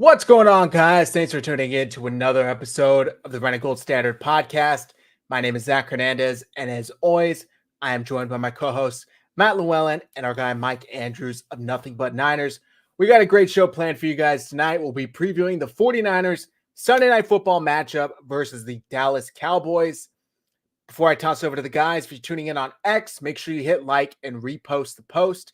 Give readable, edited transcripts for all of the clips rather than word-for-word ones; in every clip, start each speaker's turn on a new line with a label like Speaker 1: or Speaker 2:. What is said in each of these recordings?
Speaker 1: What's going on, guys? Thanks for tuning in to another episode of the Running Gold Standard podcast. My name is Zach Hernandez, and as always, I am joined by my co-hosts Matt Llewellyn and our guy Mike Andrews of Nothing But Niners. We got a great show planned for you guys tonight. We'll be previewing the 49ers Sunday Night Football matchup versus the Dallas Cowboys. Before I toss over to the guys, if you're tuning in on X, make sure you hit like and repost the post.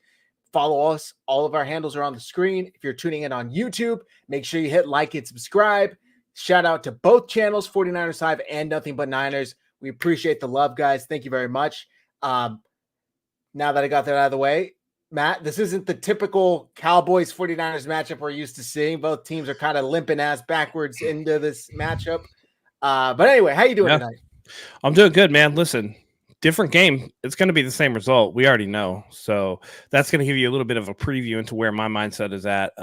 Speaker 1: Follow us. All of our handles are on the screen. If you're tuning in on YouTube, make sure you hit like and subscribe. Shout out to both channels, 49ers Hive and Nothing But Niners. We appreciate the love, guys. Thank you very much. Now that I got that out of the way, Matt, this isn't the typical Cowboys 49ers matchup we're used to seeing. Both teams are kind of limping ass backwards into this matchup. But anyway, how you doing tonight?
Speaker 2: I'm doing good, man. Listen, different game. It's going to be the same result. We already know. So that's going to give you a little bit of a preview into where my mindset is at.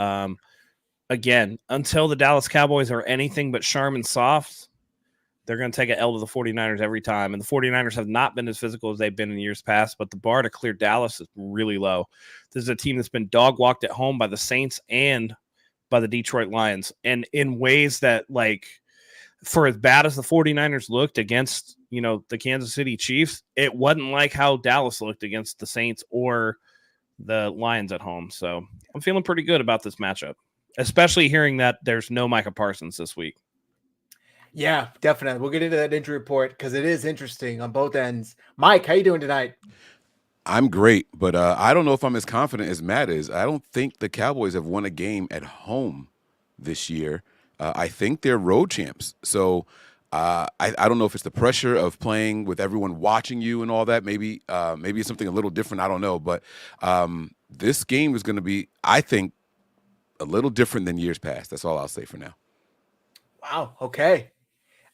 Speaker 2: Again, until the Dallas Cowboys are anything but sharp and soft, they're going to take an L to the 49ers every time. And the 49ers have not been as physical as they've been in years past, but the bar to clear Dallas is really low. This is a team that's been dog-walked at home by the Saints and by the Detroit Lions. And in ways that, like, for as bad as the 49ers looked against, the Kansas City Chiefs, it wasn't like how Dallas looked against the Saints or the Lions at home. So I'm feeling pretty good about this matchup, especially hearing that there's no Micah Parsons this week.
Speaker 1: Yeah, definitely. We'll get into that injury report because it is interesting on both ends. Mike, how you doing tonight?
Speaker 3: I'm great, but I don't know if I'm as confident as Matt is. I don't think the Cowboys have won a game at home this year. I think they're road champs. So I don't know if it's the pressure of playing with everyone watching you and all that. Maybe it's something a little different. I don't know. But this game is going to be, I think, a little different than years past. That's all I'll say for now.
Speaker 1: Wow. Okay.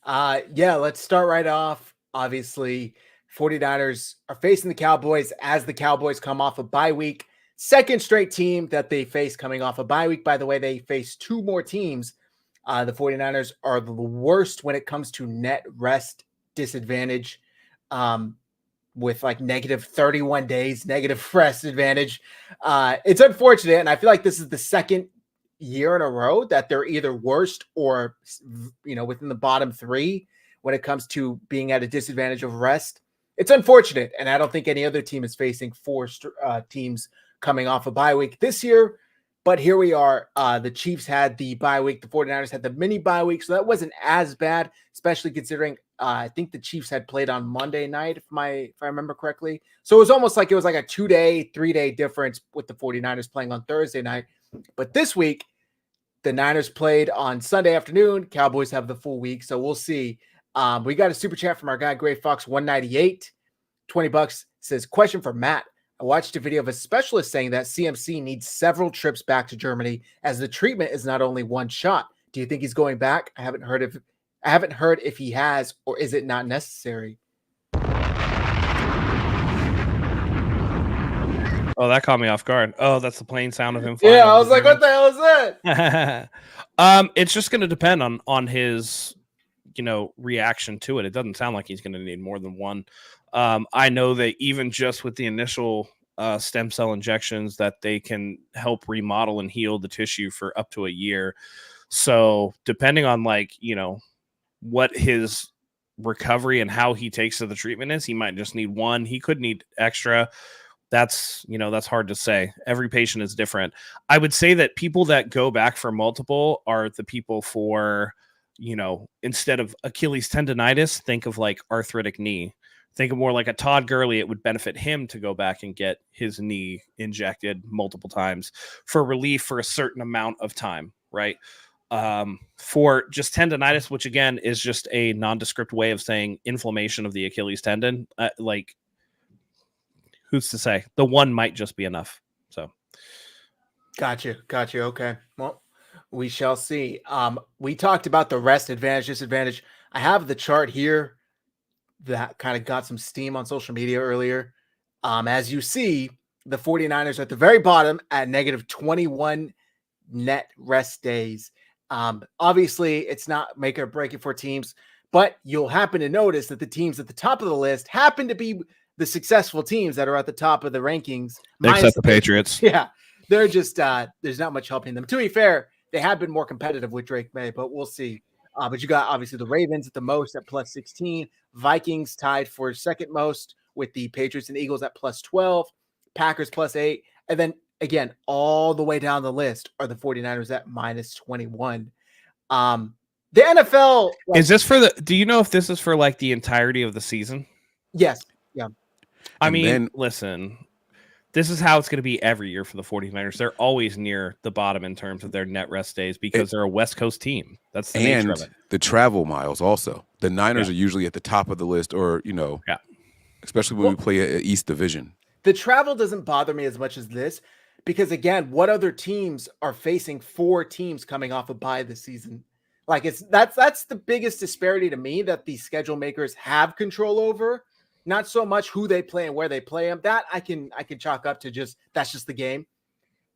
Speaker 1: Let's start right off. Obviously, 49ers are facing the Cowboys as the Cowboys come off a bye week. Second straight team that they face coming off a bye week. By the way, they face two more teams. The 49ers are the worst when it comes to net rest disadvantage, with like negative 31 days, negative rest advantage. It's unfortunate, and I feel like this is the second year in a row that they're either worst or, within the bottom three when it comes to being at a disadvantage of rest. It's unfortunate, and I don't think any other team is facing four teams coming off a bye week this year. But here we are. The Chiefs had the bye week. The 49ers had the mini bye week. So that wasn't as bad, especially considering I think the Chiefs had played on Monday night, if I remember correctly. So it was almost like it was like a 2-day, 3-day difference with the 49ers playing on Thursday night. But this week, the Niners played on Sunday afternoon. Cowboys have the full week. So we'll see. We got a super chat from our guy, Gray Fox 198. $20 says, question for Matt. I watched a video of a specialist saying that CMC needs several trips back to Germany as the treatment is not only one shot. Do you think he's going back? I haven't heard if he has, or is it not necessary?
Speaker 2: Oh, that caught me off guard. Oh, that's the plane sound of him flying.
Speaker 1: Yeah, I was like, what the hell is
Speaker 2: that? It's just going to depend on his, reaction to it. It doesn't sound like he's going to need more than one. I know that even just with the initial stem cell injections that they can help remodel and heal the tissue for up to a year. So depending on what his recovery and how he takes to the treatment is, he might just need one. He could need extra. That's hard to say. Every patient is different. I would say that people that go back for multiple are the people for, instead of Achilles tendonitis, think of like arthritic knee. Think of more like a Todd Gurley. It would benefit him to go back and get his knee injected multiple times for relief for a certain amount of time, right? For just tendonitis, which again is just a nondescript way of saying inflammation of the Achilles tendon, who's to say? The one might just be enough. So,
Speaker 1: Gotcha. Okay. Well, we shall see. We talked about the rest advantage, disadvantage. I have the chart here that kind of got some steam on social media earlier. As you see, the 49ers are at the very bottom at negative 21 net rest days. Obviously, it's not make or break it for teams, but you'll happen to notice that the teams at the top of the list happen to be the successful teams that are at the top of the rankings.
Speaker 2: Except the Patriots.
Speaker 1: Yeah, they're just there's not much helping them. To be fair, They have been more competitive with Drake May, but we'll see. But you got obviously the Ravens at the most at plus 16, Vikings tied for second most with the Patriots and Eagles at plus 12, Packers plus 8, and then again, all the way down the list are the 49ers at minus 21. The NFL
Speaker 2: is this for do you know if this is for like the entirety of the season?
Speaker 1: Yes. Yeah.
Speaker 2: I mean, listen, this is how it's going to be every year for the 49ers. They're always near the bottom in terms of their net rest days because they're a West Coast team. That's the nature of it.
Speaker 3: The travel miles also. The Niners are usually at the top of the list, or, especially when we play an East Division.
Speaker 1: The travel doesn't bother me as much as this because, again, what other teams are facing 4 teams coming off a bye this season? Like that's the biggest disparity to me that the schedule makers have control over. Not so much who they play and where they play them. That I can chalk up to that's just the game.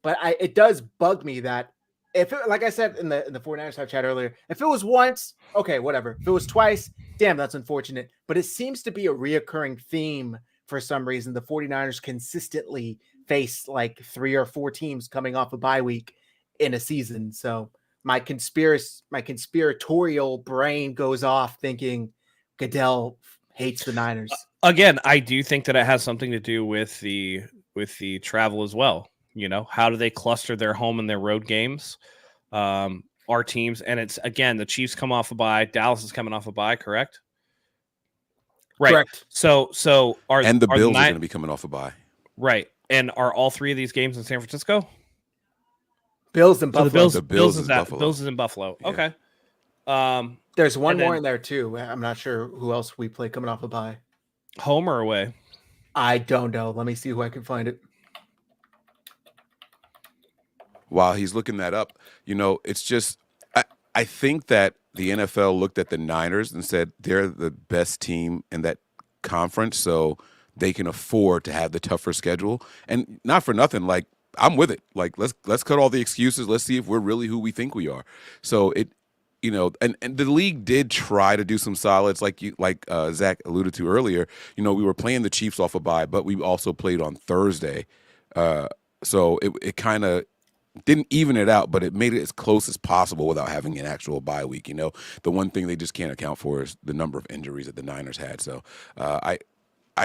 Speaker 1: But it does bug me that if it, like I said in the 49ers Hive chat earlier, if it was once, okay, whatever. If it was twice, damn, that's unfortunate. But it seems to be a reoccurring theme for some reason. The 49ers consistently face like 3 or 4 teams coming off a bye week in a season. So my conspiratorial brain goes off thinking Goodell hates the Niners.
Speaker 2: Again, I do think that it has something to do with the travel as well. How do they cluster their home and their road games? Our teams, and it's again the Chiefs come off a bye, Dallas is coming off a bye, correct? Right.
Speaker 1: Correct.
Speaker 2: So
Speaker 3: the Bills are going to be coming off a bye,
Speaker 2: right? And are all 3 of these games in San Francisco?
Speaker 1: Bills and Buffalo.
Speaker 2: The Bills is Buffalo. Bills is in Buffalo.
Speaker 3: Yeah.
Speaker 2: Okay.
Speaker 1: There's one more in there too. I'm not sure who else we play coming off a bye.
Speaker 2: Home or away?
Speaker 1: I don't know. Let me see who I can find it.
Speaker 3: While he's looking that up, it's just I think that the NFL looked at the Niners and said they're the best team in that conference, so they can afford to have the tougher schedule. And not for nothing, like I'm with it. Like let's cut all the excuses. Let's see if we're really who we think we are. So and the league did try to do some solids, like Zach alluded to earlier. We were playing the Chiefs off a bye, but we also played on Thursday, so it kind of didn't even it out, but it made it as close as possible without having an actual bye week. The one thing they just can't account for is the number of injuries that the Niners had. So I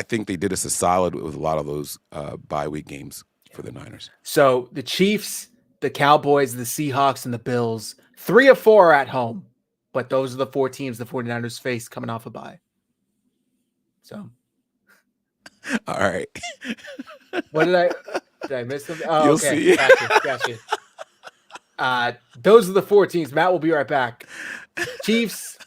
Speaker 3: think they did us a solid with a lot of those bye week games for the Niners.
Speaker 1: So the Chiefs, the Cowboys, the Seahawks, and the Bills, 3 of 4 are at home, but those are the 4 teams the 49ers face coming off a bye. So,
Speaker 3: all right.
Speaker 1: What did I miss them? Oh,
Speaker 3: You'll
Speaker 1: okay.
Speaker 3: see.
Speaker 1: Gotcha. Those are the 4 teams. Matt will be right back. Chiefs,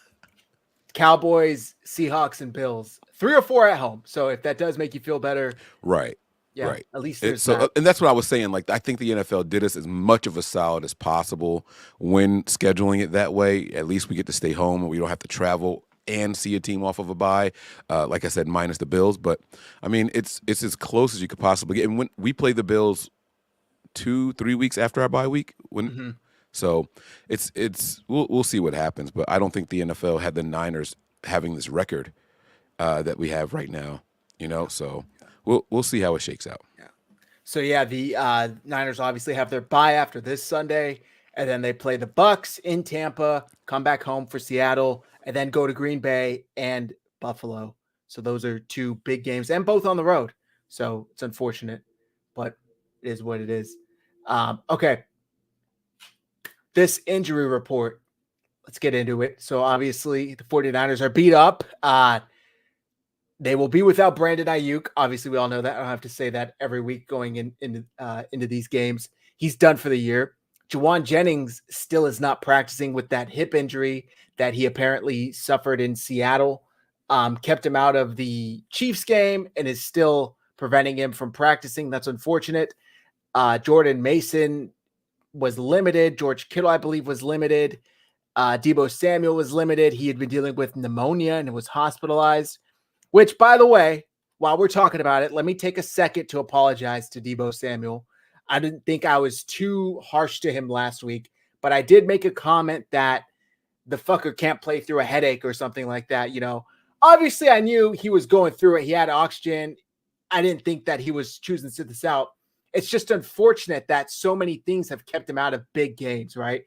Speaker 1: Cowboys, Seahawks, and Bills. 3 or 4 at home. So if that does make you feel better,
Speaker 3: right.
Speaker 1: Yeah,
Speaker 3: right.
Speaker 1: At least there's that.
Speaker 3: And that's what I was saying. Like, I think the NFL did us as much of a solid as possible when scheduling it that way. At least we get to stay home and we don't have to travel and see a team off of a bye. Like I said, minus the Bills. But I mean, it's as close as you could possibly get. And when we play the Bills 2-3 weeks after our bye week, so we'll see what happens. But I don't think the NFL had the Niners having this record that we have right now. So. We'll see how it shakes out.
Speaker 1: Yeah. So the Niners obviously have their bye after this Sunday, and then they play the Bucks in Tampa, come back home for Seattle, and then go to Green Bay and Buffalo. So those are 2 big games, and both on the road. So it's unfortunate, but it is what it is. Okay. This injury report, let's get into it. So obviously the 49ers are beat up. They will be without Brandon Ayuk. Obviously, we all know that. I don't have to say that every week going into these games. He's done for the year. Juwan Jennings still is not practicing with that hip injury that he apparently suffered in Seattle. Kept him out of the Chiefs game and is still preventing him from practicing. That's unfortunate. Jordan Mason was limited. George Kittle, I believe, was limited. Deebo Samuel was limited. He had been dealing with pneumonia and was hospitalized. Which, by the way, while we're talking about it, let me take a second to apologize to Deebo Samuel. I didn't think I was too harsh to him last week, but I did make a comment that the fucker can't play through a headache or something like that. Obviously I knew he was going through it. He had oxygen. I didn't think that he was choosing to sit this out. It's just unfortunate that so many things have kept him out of big games, right?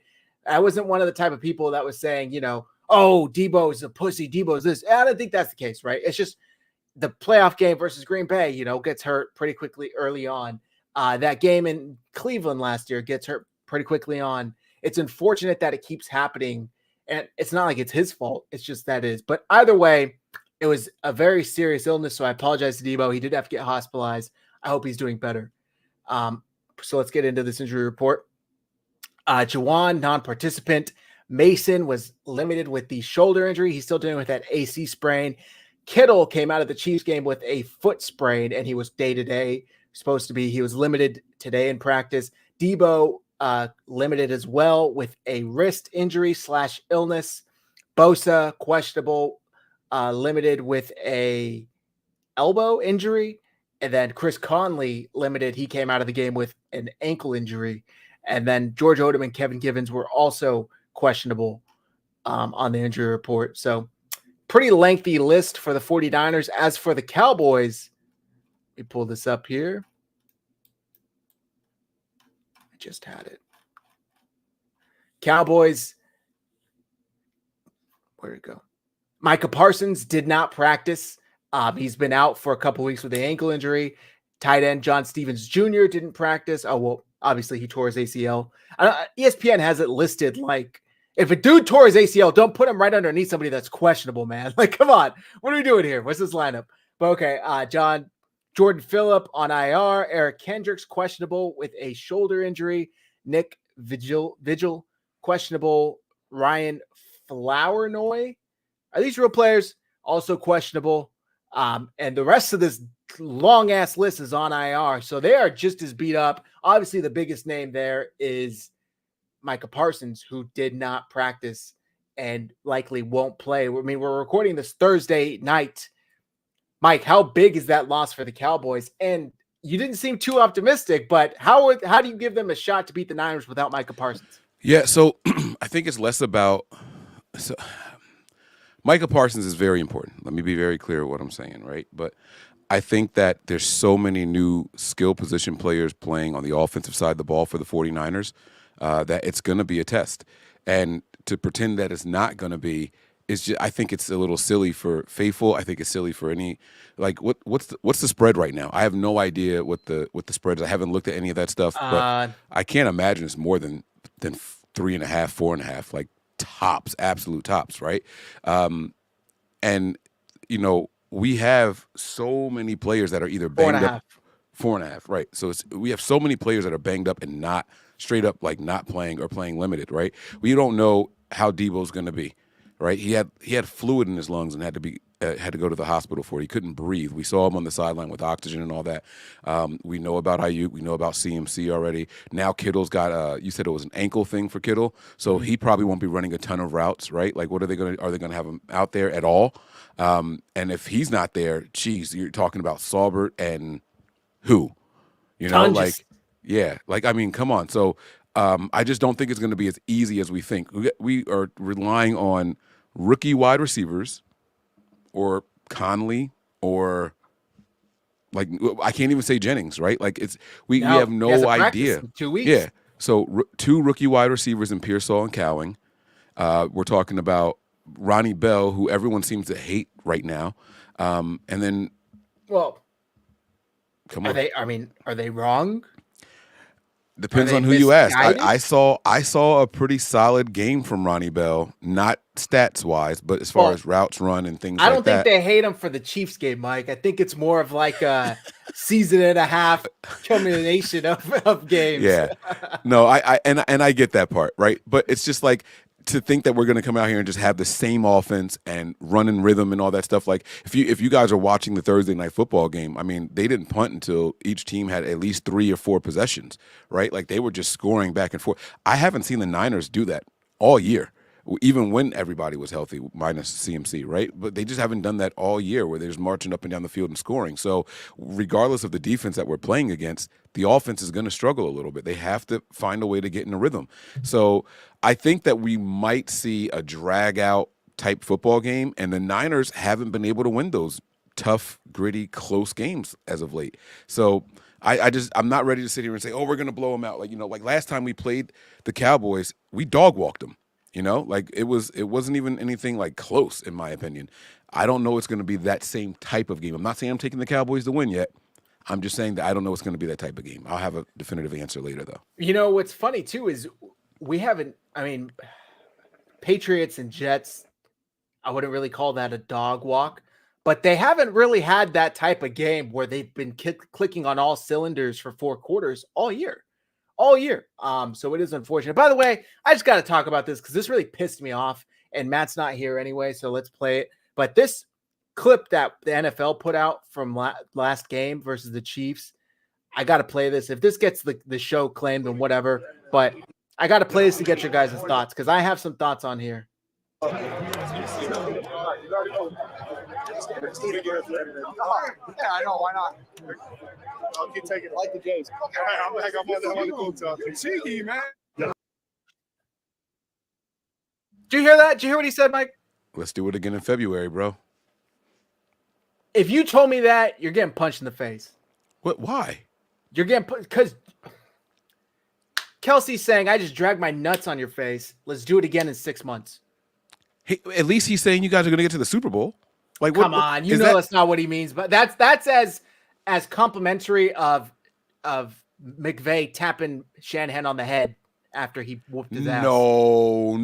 Speaker 1: I wasn't one of the type of people that was saying, oh, Debo is a pussy, Debo is this. I don't think that's the case, right? It's just the playoff game versus Green Bay, gets hurt pretty quickly early on. That game in Cleveland last year gets hurt pretty quickly on. It's unfortunate that it keeps happening, and it's not like it's his fault. It's just that it is. But either way, it was a very serious illness, so I apologize to Debo. He did have to get hospitalized. I hope he's doing better. So let's get into this injury report. Jawan, non-participant. Mason was limited with the shoulder injury. He's still dealing with that AC sprain. Kittle came out of the Chiefs game with a foot sprain, and he was day-to-day. Supposed to be. He was limited today in practice. Debo limited as well with a wrist injury / illness. Bosa, questionable, limited with a elbow injury. And then Chris Conley, limited. He came out of the game with an ankle injury. And then George Odom and Kevin Givens were also questionable on the injury report. So pretty lengthy list for the 49ers. As for the Cowboys, let me pull this up here. I just had it. Cowboys. Where'd it go? Micah Parsons did not practice. He's been out for a couple weeks with an ankle injury. Tight end John Stevens Jr. didn't practice. Oh, well, obviously he tore his ACL. ESPN has it listed like, if a dude tore his ACL, don't put him right underneath somebody that's questionable, man. Like, come on. What are we doing here? What's this lineup? But okay, Jordan Phillip on IR. Eric Kendricks questionable with a shoulder injury. Nick Vigil questionable. Ryan Flournoy. Are these real players? Also questionable. And the rest of this long ass list is on IR. So they are just as beat up. Obviously, the biggest name there is Micah Parsons, who did not practice and likely won't play. I mean, we're recording this Thursday night. Mike, how big is that loss for the Cowboys? And you didn't seem too optimistic, but how do you give them a shot to beat the Niners without Micah Parsons?
Speaker 3: Yeah, so I think it's less about Micah Parsons is very important. Let me be very clear what I'm saying, right? But I think that there's so many new skill position players playing on the offensive side of the ball for the 49ers that it's going to be a test. And to pretend that it's not going to be, I think it's a little silly for Faithful. I think it's silly for any, like, what's the spread right now? I have no idea what the spread is. I haven't looked at any of that stuff, but I can't imagine it's more than 3.5, 4.5, like tops, absolute tops, right? And we have so many players that are either banged up. 4.5, right? So we have so many players that are banged up and not straight up like not playing or playing limited, right? We don't know how Debo's going to be. Right, he had fluid in his lungs and had to go to the hospital for it. He couldn't breathe. We saw him on the sideline with oxygen and all that. We know about Ayuk. We know about CMC already. Now Kittle's got you said it was an ankle thing for Kittle, so he probably won't be running a ton of routes, right? Like, what are they going to have him out there at all? And if he's not there, geez, you're talking about Saubert and who, like, yeah, like, I mean, come on. So I just don't think it's going to be as easy as we think. We are relying on rookie wide receivers or Conley or, like, I can't even say Jennings, right? Like, we have no idea.
Speaker 1: 2 weeks.
Speaker 3: Yeah. So 2 rookie wide receivers in Pearsall and Cowing. We're talking about Ronnie Bell, who everyone seems to hate right now. And then,
Speaker 1: well,
Speaker 3: come on.
Speaker 1: Are they wrong?
Speaker 3: Depends on who you ask. I saw a pretty solid game from Ronnie Bell, not stats wise, but as far as routes run and things like that.
Speaker 1: I don't think they hate him for the Chiefs game, Mike. I think it's more of like a season and a half culmination of games.
Speaker 3: Yeah. No, I get that part, right? But it's just like, to think that we're going to come out here and just have the same offense and run in rhythm and all that stuff. Like, if you guys are watching the Thursday night football game, I mean, they didn't punt until each team had at least 3 or 4 possessions, right? Like, they were just scoring back and forth. I haven't seen the Niners do that all year, even when everybody was healthy, minus CMC, right? But they just haven't done that all year, where they're just marching up and down the field and scoring. So regardless of the defense that we're playing against, the offense is going to struggle a little bit. They have to find a way to get in a rhythm. So I think that we might see a drag-out type football game, and the Niners haven't been able to win those tough, gritty, close games as of late. So I'm not ready to sit here and say, oh, we're gonna blow them out. Like, like last time we played the Cowboys, we dog walked them. Like it wasn't even anything like close in my opinion. I don't know it's gonna be that same type of game. I'm not saying I'm taking the Cowboys to win yet. I'm just saying that I don't know it's gonna be that type of game. I'll have a definitive answer later though.
Speaker 1: What's funny too is we haven't. I mean, Patriots and Jets, I wouldn't really call that a dog walk, but they haven't really had that type of game where they've been clicking on all cylinders for 4 quarters all year. So it is unfortunate. By the way, I just got to talk about this because this really pissed me off, and Matt's not here anyway, so let's play it. But this clip that the NFL put out from last game versus the Chiefs, I got to play this. If this gets the show claimed, then whatever, but I got to play this to get your guys' thoughts because I have some thoughts on here.
Speaker 4: Yeah, I know. Why not? I'll keep taking it. Like the Jays. I'm on the cool talk. Cheeky, man.
Speaker 1: Did you hear that? Did you hear what he said, Mike?
Speaker 3: Let's do it again in February, bro.
Speaker 1: If you told me that, you're getting punched in the face.
Speaker 3: What? Why?
Speaker 1: You're getting because Kelsey's saying, I just dragged my nuts on your face. Let's do it again in 6 months.
Speaker 3: Hey, at least he's saying you guys are going to get to the Super Bowl. Like,
Speaker 1: come on, that's not what he means. But that's as complimentary of McVay tapping Shanahan on the head after he whooped his ass.
Speaker 3: No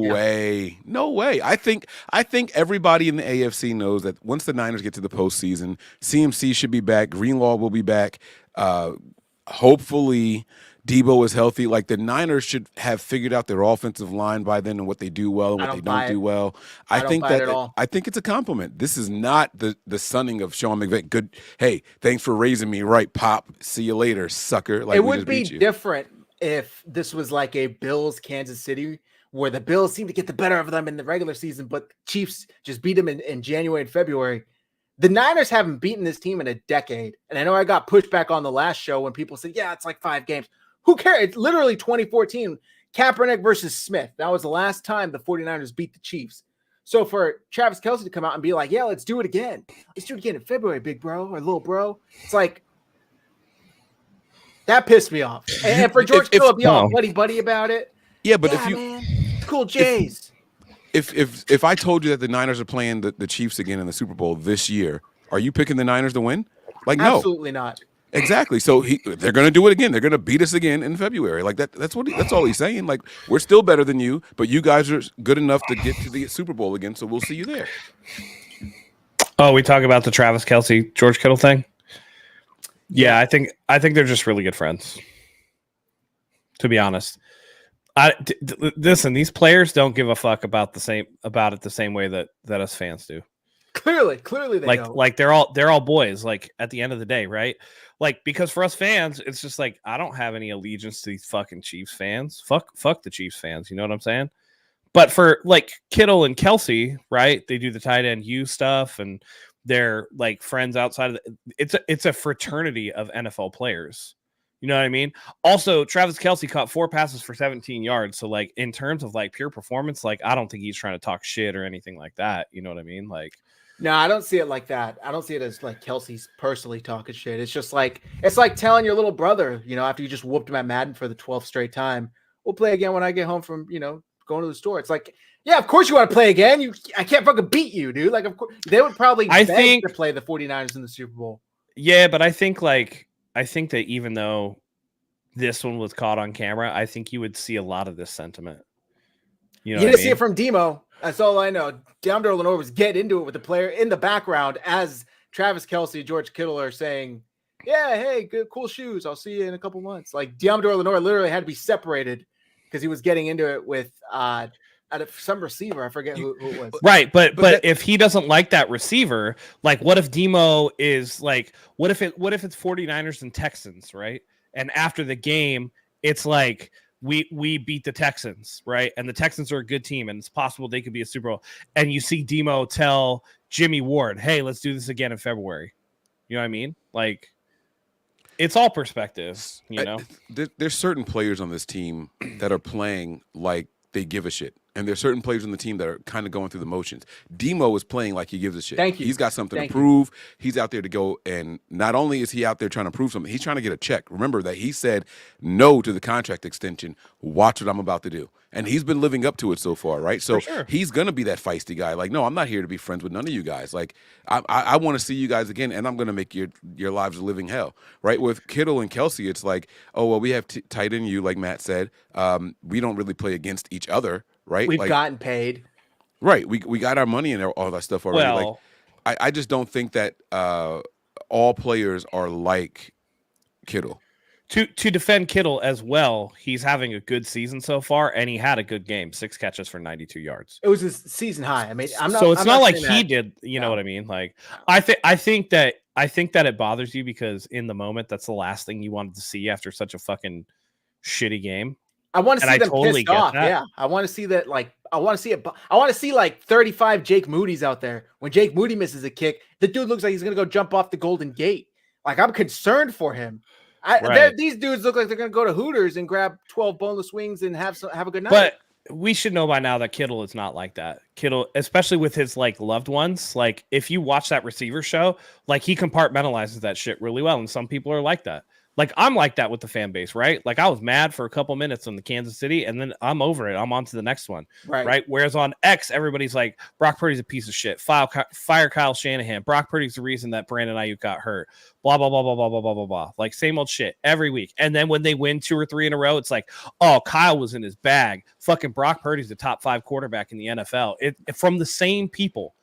Speaker 3: way. I think everybody in the AFC knows that once the Niners get to the postseason, CMC should be back. Greenlaw will be back. Hopefully Debo is healthy. Like the Niners should have figured out their offensive line by then and what they do well and what they don't do well. I think it's a compliment. This is not the sunning of Sean McVay. Good. Hey, thanks for raising me right, Pop. See you later, sucker. Like,
Speaker 1: it would be different if this was like a Bills Kansas City where the Bills seem to get the better of them in the regular season, but Chiefs just beat them in January and February. The Niners haven't beaten this team in a decade. And I know I got pushed back on the last show when people said, yeah, it's like 5 games. Who cares? It's literally 2014, Kaepernick versus Smith. That was the last time the 49ers beat the Chiefs. So for Travis Kelce to come out and be like, yeah, let's do it again. Let's do it again in February, big bro or little bro. It's like, that pissed me off. And for George Kittle to be all buddy about it.
Speaker 3: Yeah, but if you
Speaker 1: man, cool Jays.
Speaker 3: If I told you that the Niners are playing the Chiefs again in the Super Bowl this year, are you picking the Niners to win? Like, no.
Speaker 1: Absolutely not.
Speaker 3: Exactly. So they're going to do it again. They're going to beat us again in February. Like that's all he's saying. Like, we're still better than you, but you guys are good enough to get to the Super Bowl again. So we'll see you there.
Speaker 2: Oh, we talk about the Travis Kelce, George Kittle thing. Yeah, I think they're just really good friends. To be honest, listen, these players don't give a fuck about it the same way that us fans do.
Speaker 1: Clearly they don't.
Speaker 2: Like they're all boys. Like at the end of the day, right? Like, because for us fans, it's just like, I don't have any allegiance to these fucking Chiefs fans. Fuck the Chiefs fans. You know what I'm saying? But for like Kittle and Kelsey, right? They do the tight end U stuff, and they're like friends outside of it's a fraternity of NFL players. You know what I mean? Also, Travis Kelce caught 4 passes for 17 yards. So like in terms of like pure performance, like I don't think he's trying to talk shit or anything like that. You know what I mean? Like,
Speaker 1: no, I don't see it like that. I don't see it as like Kelsey's personally talking shit. It's just like, it's like telling your little brother, after you just whooped him at Madden for the 12th straight time, we'll play again when I get home from, going to the store. It's like, yeah, of course you want to play again. I can't fucking beat you, dude. Like, of course they would probably beg to play the 49ers in the Super Bowl.
Speaker 2: Yeah, but I think that even though this one was caught on camera, I think you would see a lot of this sentiment. You didn't see
Speaker 1: it from Demo. That's all I know. Deandre Lenore was getting into it with the player in the background as Travis Kelce, George Kittle are saying, yeah, hey, good, cool shoes. I'll see you in a couple months. Like, Deandre Lenore literally had to be separated because he was getting into it with some receiver. I forget who it was.
Speaker 2: Right, but if he doesn't like that receiver, like, what if Demo is like, what if it's 49ers and Texans, right? And after the game, it's like, we beat the Texans, right? And the Texans are a good team, and it's possible they could be a Super Bowl. And you see Demo tell Jimmy Ward, hey, let's do this again in February. You know what I mean? Like, it's all perspective,
Speaker 3: There's certain players on this team that are playing like they give a shit. And there's certain players on the team that are kind of going through the motions. Demo is playing like he gives a shit.
Speaker 1: Thank you.
Speaker 3: He's got something
Speaker 1: Thank
Speaker 3: to prove. He's out there to go, and not only is he out there trying to prove something, he's trying to get a check. Remember that he said no to the contract extension. Watch what I'm about to do. And he's been living up to it so far, right? So he's going to be that feisty guy. Like, no, I'm not here to be friends with none of you guys. Like, I want to see you guys again, and I'm going to make your lives a living hell, right? With Kittle and Kelsey, it's like, oh, well, we have tight end you, like Matt said. We don't really play against each other. Right,
Speaker 1: we've gotten paid.
Speaker 3: Right, we got our money and all that stuff already.
Speaker 2: Well,
Speaker 3: like, I just don't think that all players are like Kittle.
Speaker 2: To defend Kittle as well, he's having a good season so far, and he had a good game, 6 catches for 92 yards.
Speaker 1: It was his season high. I mean, I'm not.
Speaker 2: So it's
Speaker 1: I'm
Speaker 2: not like
Speaker 1: saying
Speaker 2: he
Speaker 1: that.
Speaker 2: did. You know what I mean? Like, I think that it bothers you because in the moment, that's the last thing you wanted to see after such a fucking shitty game.
Speaker 1: I want to see them
Speaker 2: totally
Speaker 1: pissed off.
Speaker 2: that.
Speaker 1: Yeah, I want to see that. Like, I want to see it. I want to see like 35 Jake Moody's out there. When Jake Moody misses a kick, the dude looks like he's gonna go jump off the Golden Gate. Like, I'm concerned for him. These dudes look like they're gonna go to Hooters and grab 12 boneless wings and have a good night.
Speaker 2: But we should know by now that Kittle is not like that. Kittle, especially with his like loved ones, like if you watch that receiver show, like he compartmentalizes that shit really well, and some people are like that. Like, I'm like that with the fan base, right? Like, I was mad for a couple minutes on the Kansas City, and then I'm over it. I'm on to the next one, right? Whereas on X, everybody's like, Brock Purdy's a piece of shit. Fire Kyle Shanahan. Brock Purdy's the reason that Brandon Ayuk got hurt. Blah, blah, blah, blah, blah, blah, blah, blah, blah. Like, same old shit every week. And then when they win 2 or 3 in a row, it's like, oh, Kyle was in his bag. Fucking Brock Purdy's the top 5 quarterback in the NFL. From the same people.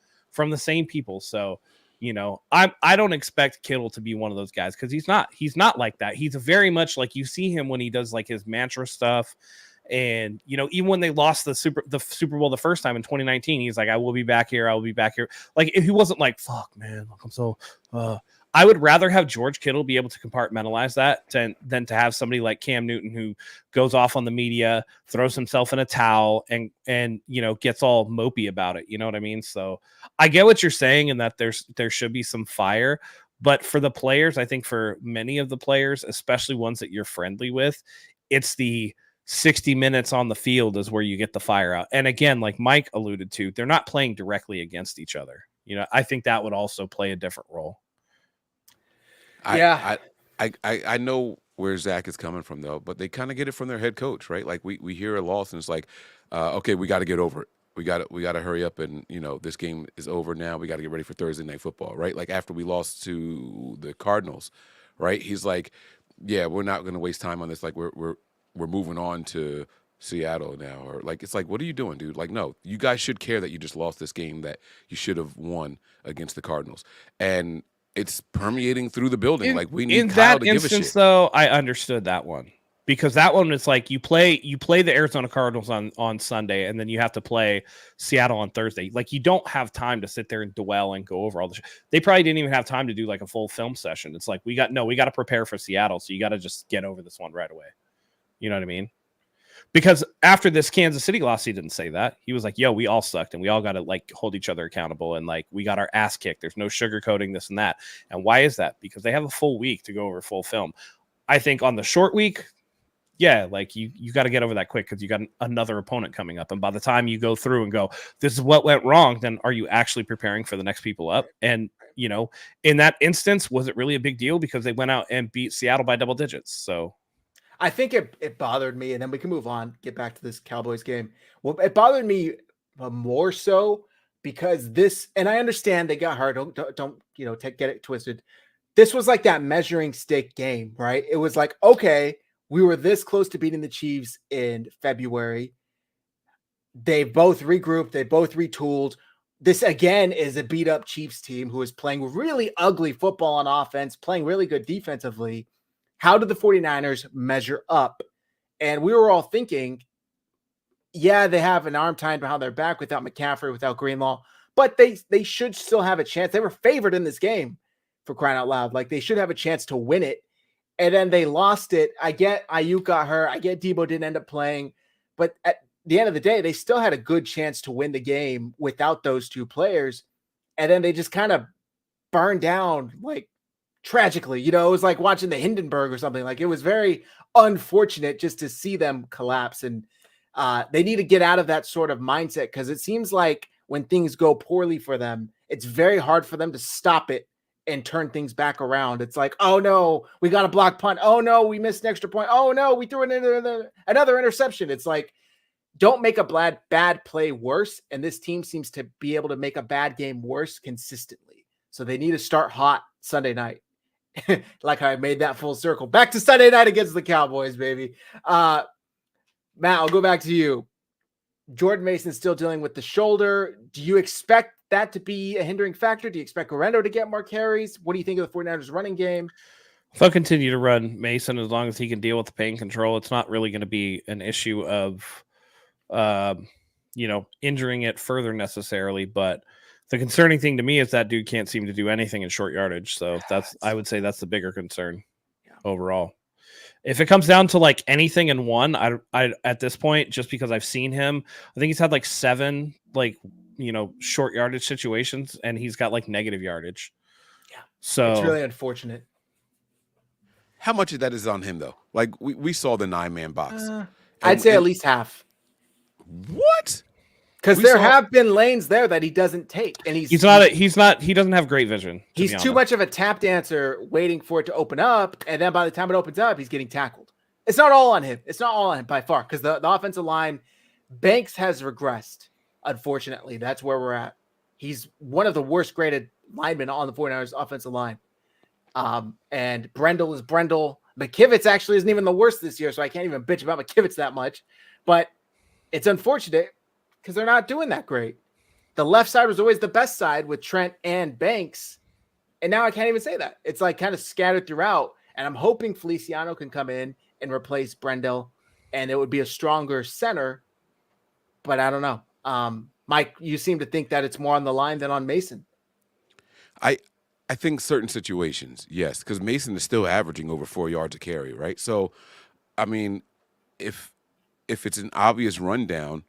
Speaker 2: So, you know, I don't expect Kittle to be one of those guys because he's not like that. He's very much like you see him when he does like his mantra stuff. And, you know, even when they lost the Super Bowl the first time in 2019, he's like, I will be back here. Like, if he wasn't like, fuck, man, look, I'm so I would rather have George Kittle be able to compartmentalize that than to have somebody like Cam Newton who goes off on the media, throws himself in a towel, and you know, gets all mopey about it. You know what I mean? So I get what you're saying, and that there should be some fire. But for the players, I think for many of the players, especially ones that you're friendly with, it's the 60 minutes on the field is where you get the fire out. And again, like Mike alluded to, they're not playing directly against each other. You know, I think that would also play a different role.
Speaker 3: I know where Zach is coming from though, but they kind of get it from their head coach, right? Like we hear a loss and it's like, okay, we got to get over it. We got to hurry up, and you know, this game is over now. We got to get ready for Thursday Night Football, right? Like after we lost to the Cardinals, right? He's like, yeah, we're not going to waste time on this. Like we're moving on to Seattle now, or like it's like, what are you doing, dude? Like, no, you guys should care that you just lost this game that you should have won against the Cardinals, and it's permeating through the building. Like we need Kyle to give a shit. In that instance,
Speaker 2: though, I understood that one because that one is like you play the Arizona Cardinals on Sunday, and then you have to play Seattle on Thursday. Like you don't have time to sit there and dwell and go over all the. They probably didn't even have time to do like a full film session. It's like we got to prepare for Seattle, so you got to just get over this one right away. You know what I mean? Because after this Kansas City loss, he didn't say that. He was like, yo, we all sucked and we all got to like hold each other accountable. And like, we got our ass kicked. There's no sugarcoating this and that. And why is that? Because they have a full week to go over full film. I think on the short week, yeah, like you got to get over that quick because you got another opponent coming up. And by the time you go through and go, this is what went wrong, then are you actually preparing for the next people up? And, you know, in that instance, was it really a big deal? Because they went out and beat Seattle by double digits. So
Speaker 1: I think it bothered me, and then we can move on, get back to this Cowboys game. Well, it bothered me more so because this, and I understand they got hurt. Don't you know, get it twisted. This was like that measuring stick game, right? It was like, okay, we were this close to beating the Chiefs in February. They both regrouped. They both retooled. This, again, is a beat-up Chiefs team who is playing really ugly football on offense, playing really good defensively. How did the 49ers measure up? And we were all thinking, yeah, they have an arm tied behind their back without McCaffrey, without Greenlaw, but they should still have a chance. They were favored in this game, for crying out loud. Like, they should have a chance to win it. And then they lost it. I get Ayuk got hurt. I get Debo didn't end up playing. But at the end of the day, they still had a good chance to win the game without those two players. And then they just kind of burned down, like, tragically. You know, it was like watching the Hindenburg or something. Like, it was very unfortunate just to see them collapse. And They need to get out of that sort of mindset because it seems like when things go poorly for them, it's very hard for them to stop it and turn things back around. It's like, oh no, we got a block punt. Oh no, we missed an extra point. Oh no, we threw another interception. It's like, don't make a bad play worse. And this team seems to be able to make a bad game worse consistently. So they need to start hot Sunday night. Like I made that full circle. Back to Sunday night against the Cowboys, baby. Matt, I'll go back to you. Jordan Mason's still dealing with the shoulder. Do you expect that to be a hindering factor? Do you expect Guerrero to get more carries? What do you think of the 49ers running game?
Speaker 2: They'll continue to run Mason as long as he can deal with the pain control. It's not really going to be an issue of, injuring it further necessarily. But the concerning thing to me is that dude can't seem to do anything in short yardage. So I would say that's the bigger concern overall. If it comes down to like anything in one, I at this point, just because I've seen him, I think he's had like 7 short yardage situations, and he's got like negative yardage.
Speaker 1: Yeah,
Speaker 2: so
Speaker 1: it's really unfortunate.
Speaker 3: How much of that is on him though? Like we saw the 9-man box.
Speaker 1: I'd say at least half.
Speaker 3: What?
Speaker 1: Because there have been lanes there that he doesn't take, and he
Speaker 2: doesn't have great vision.
Speaker 1: He's too much of a tap dancer waiting for it to open up, and then by the time it opens up, he's getting tackled. It's not all on him. It's not all on him by far, because the offensive line, Banks has regressed. Unfortunately, that's where we're at. He's one of the worst graded linemen on the 49ers offensive line. And Brendel is Brendel. McKivitz actually isn't even the worst this year, so I can't even bitch about McKivitz that much. But it's unfortunate because they're not doing that great. The left side was always the best side with Trent and Banks, and now I can't even say that. It's like kind of scattered throughout, and I'm hoping Feliciano can come in and replace Brendel, and it would be a stronger center, but I don't know. Mike, you seem to think that it's more on the line than on Mason.
Speaker 3: I think certain situations, yes, because Mason is still averaging over 4 yards a carry, right? So, I mean, if it's an obvious rundown,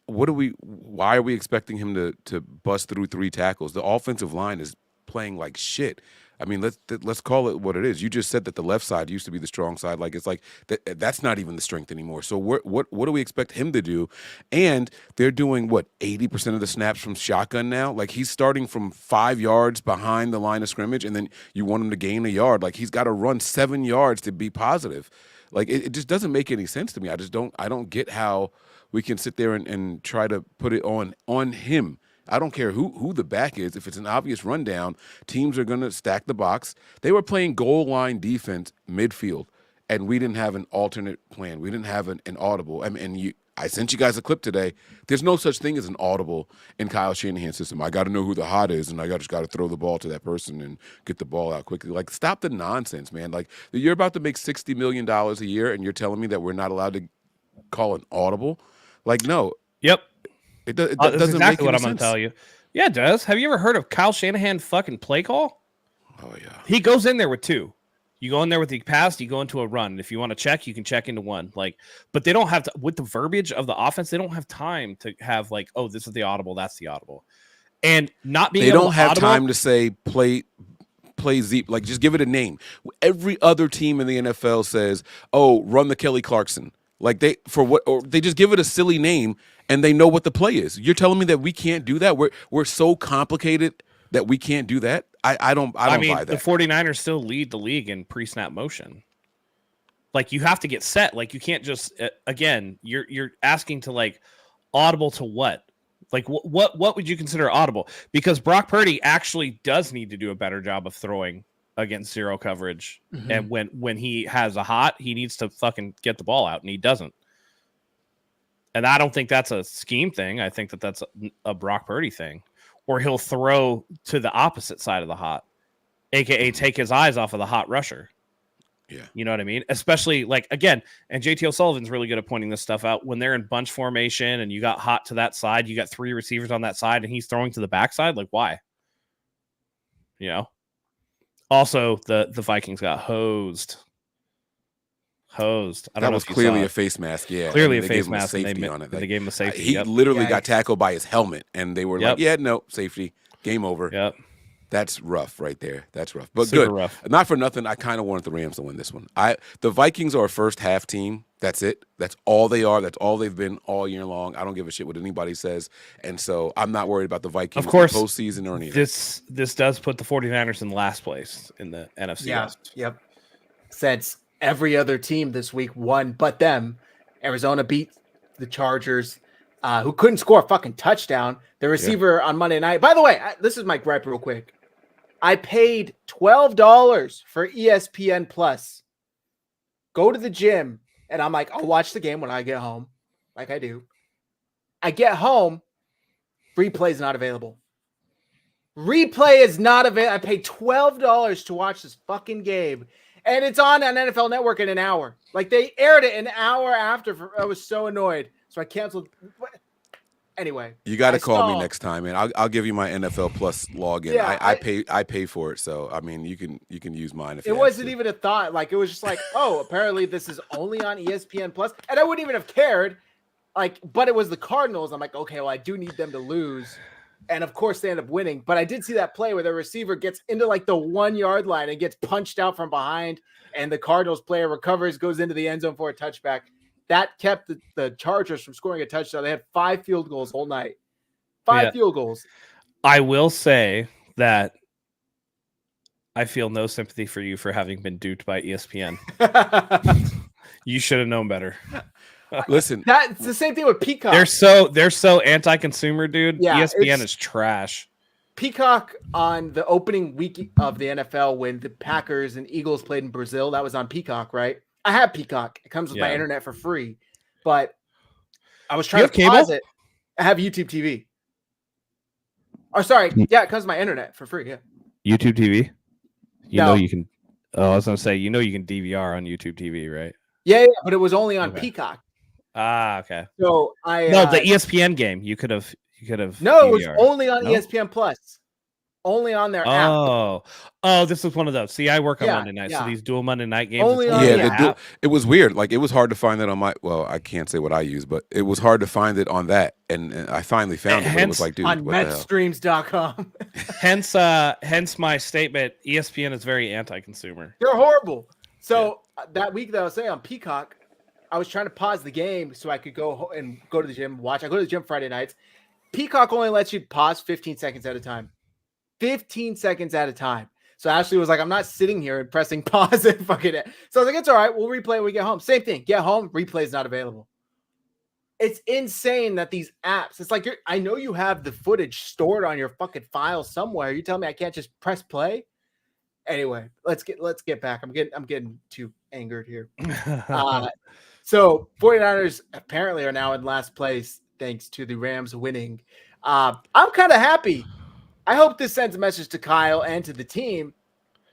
Speaker 3: why are we expecting him to bust through 3 tackles? The offensive line is playing like shit. I mean, let's call it what it is. You just said that the left side used to be the strong side. Like it's like that's not even the strength anymore. So what do we expect him to do? And they're doing 80% of the snaps from shotgun now. Like he's starting from 5 yards behind the line of scrimmage, and then you want him to gain a yard. Like he's got to run 7 yards to be positive. Like it just doesn't make any sense to me. I don't get how we can sit there and try to put it on him. I don't care who the back is. If it's an obvious rundown, teams are going to stack the box. They were playing goal line defense midfield, and we didn't have an alternate plan. We didn't have an audible. I mean, I sent you guys a clip today. There's no such thing as an audible in Kyle Shanahan's system. I got to know who the hot is, and I just got to throw the ball to that person and get the ball out quickly. Like, stop the nonsense, man. Like, you're about to make $60 million a year, and you're telling me that we're not allowed to call an audible? Like, no.
Speaker 2: Yep.
Speaker 3: It doesn't
Speaker 2: that's
Speaker 3: make
Speaker 2: exactly what
Speaker 3: any
Speaker 2: I'm going
Speaker 3: sense.
Speaker 2: to tell you. Yeah, it does. Have you ever heard of Kyle Shanahan fucking play call?
Speaker 3: Oh, yeah.
Speaker 2: He goes in there with 2. You go in there with the pass, you go into a run. If you want to check, you can check into 1. Like, but they don't have to, with the verbiage of the offense, they don't have time to have like, oh, this is the audible, that's the audible. And not being
Speaker 3: They
Speaker 2: able
Speaker 3: don't
Speaker 2: to
Speaker 3: have
Speaker 2: audible,
Speaker 3: time to say play Z, like just give it a name. Every other team in the NFL says, "Oh, run the Kelly Clarkson." Like they just give it a silly name and they know what the play is. You're telling me that we can't do that? We're so complicated that we can't do that? I don't buy that.
Speaker 2: The 49ers still lead the league in pre-snap motion. Like you have to get set. Like you can't just again, you're asking to like audible to what? Like what would you consider audible? Because Brock Purdy actually does need to do a better job of throwing against zero coverage. Mm-hmm. And when he has a hot, he needs to fucking get the ball out, and he doesn't. And I don't think that's a scheme thing. I think that's a Brock Purdy thing. Or he'll throw to the opposite side of the hot, aka take his eyes off of the hot rusher.
Speaker 3: Yeah.
Speaker 2: You know what I mean? Especially like, again, and JT O'Sullivan's really good at pointing this stuff out. When they're in bunch formation and you got hot to that side, you got 3 receivers on that side and he's throwing to the backside. Like, why? You know? Also, the Vikings got hosed. I don't know.
Speaker 3: That was clearly a face mask. Yeah.
Speaker 2: Clearly
Speaker 3: a
Speaker 2: face mask.
Speaker 3: Safety on it.
Speaker 2: They gave him a safety.
Speaker 3: He literally got tackled by his helmet and they were like, yeah, no, safety. Game over.
Speaker 2: Yep.
Speaker 3: That's rough right there. That's rough. But
Speaker 2: Super
Speaker 3: good.
Speaker 2: rough.
Speaker 3: Not for nothing, I kind of wanted the Rams to win this one. The Vikings are a first half team. That's it. That's all they are. That's all they've been all year long. I don't give a shit what anybody says. And so I'm not worried about the Vikings
Speaker 2: Of course,
Speaker 3: in the postseason or anything.
Speaker 2: This does put the 49ers in last place in the NFC West.
Speaker 1: Yep. Since every other team this week won but them, Arizona beat the Chargers, who couldn't score a fucking touchdown. The receiver on Monday night. By the way, this is my gripe real quick. I paid $12 for ESPN Plus. Go to the gym, and I'm like, I'll watch the game when I get home, like I do. I get home, replay is not available. Replay is not available. I paid $12 to watch this fucking game, and it's on NFL Network in an hour. Like, they aired it an hour after. I was so annoyed, so I canceled. Anyway,
Speaker 3: you got to call me next time, man. I'll give you my NFL Plus login. Yeah, I pay for it, so I mean you can use mine if
Speaker 1: it wasn't even a thought. Like, it was just like, oh, apparently this is only on ESPN Plus, and I wouldn't even have cared. Like, but it was the Cardinals. I'm like, okay, well, I do need them to lose, and of course they end up winning. But I did see that play where the receiver gets into like the 1 yard line and gets punched out from behind, and the Cardinals player recovers, goes into the end zone for a touchback. That kept the Chargers from scoring a touchdown. They had 5 field goals whole night. 5 field goals.
Speaker 2: I will say that I feel no sympathy for you for having been duped by ESPN. You should have known better.
Speaker 3: Listen,
Speaker 1: that's the same thing with Peacock.
Speaker 2: They're so anti-consumer, dude. Yeah, ESPN is trash.
Speaker 1: Peacock on the opening week of the NFL when the Packers and Eagles played in Brazil. That was on Peacock, right? I have Peacock. It comes with my internet for free, but I was trying to pause it. I have YouTube TV. Oh, sorry. Yeah, it comes with my internet for free. Yeah.
Speaker 2: YouTube TV? You know you can. Oh, I was going to say, you can DVR on YouTube TV, right?
Speaker 1: Yeah, but it was only on Peacock.
Speaker 2: Ah, okay.
Speaker 1: So
Speaker 2: the ESPN game. You could have.
Speaker 1: No, DVR. It was only on ESPN Plus. Only on their app.
Speaker 2: Oh, this was one of those. See, I work on Monday night, so these dual Monday night games.
Speaker 1: Only on the
Speaker 3: app. It was weird. Like, it was hard to find it on my. Well, I can't say what I use, but it was hard to find it on that, and I finally found it. But it was like, dude,
Speaker 1: on MetStreams.com.
Speaker 2: hence my statement. ESPN is very anti-consumer.
Speaker 1: They're horrible. So that week that I was saying on Peacock, I was trying to pause the game so I could go to the gym, watch. I go to the gym Friday nights. Peacock only lets you pause 15 seconds at a time. 15 seconds at a time. So Ashley was like, I'm not sitting here and pressing pause and fucking it. So I was like, it's all right. We'll replay when we get home. Same thing. Get home. Replay is not available. It's insane that these apps, it's like, I know you have the footage stored on your fucking file somewhere. You tell me I can't just press play? Anyway, let's get back. I'm getting too angered here. So 49ers apparently are now in last place thanks to the Rams winning. I'm kind of happy. I hope this sends a message to Kyle and to the team.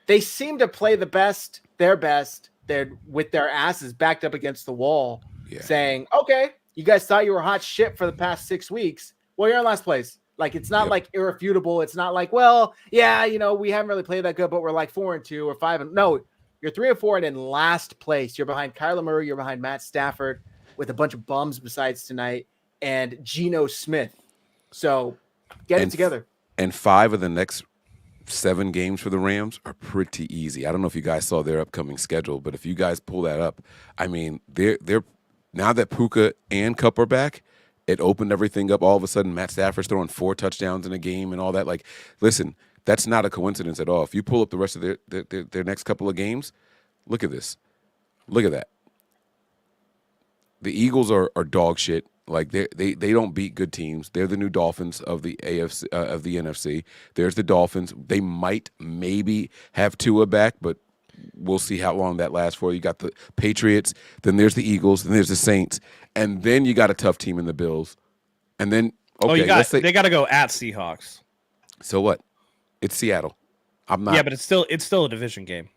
Speaker 1: They seem to play their best. They're with their asses backed up against the wall, saying, okay, you guys thought you were hot shit for the past 6 weeks. Well, you're in last place. Like, it's not like irrefutable. It's not like, well, yeah, we haven't really played that good, but we're like 4-2 or 5. No, you're 3-4 and in last place. You're behind Kyler Murray. You're behind Matt Stafford with a bunch of bums besides tonight and Geno Smith. So get it together. And
Speaker 3: 5 of the next 7 games for the Rams are pretty easy. I don't know if you guys saw their upcoming schedule, but if you guys pull that up, I mean, they're now that Puka and Kupp are back, it opened everything up. All of a sudden, Matt Stafford's throwing 4 touchdowns in a game and all that. Like, listen, that's not a coincidence at all. If you pull up the rest of their next couple of games, look at this. Look at that. The Eagles are dog shit. Like, they don't beat good teams. They're the new Dolphins of the AFC of the NFC. There's the Dolphins. They might maybe have Tua back, but we'll see how long that lasts for. You got the Patriots, then there's the Eagles, then there's the Saints, and then you got a tough team in the Bills. And then
Speaker 2: they got to go at Seahawks.
Speaker 3: So what? It's Seattle. I'm not.
Speaker 2: Yeah, but it's still a division game.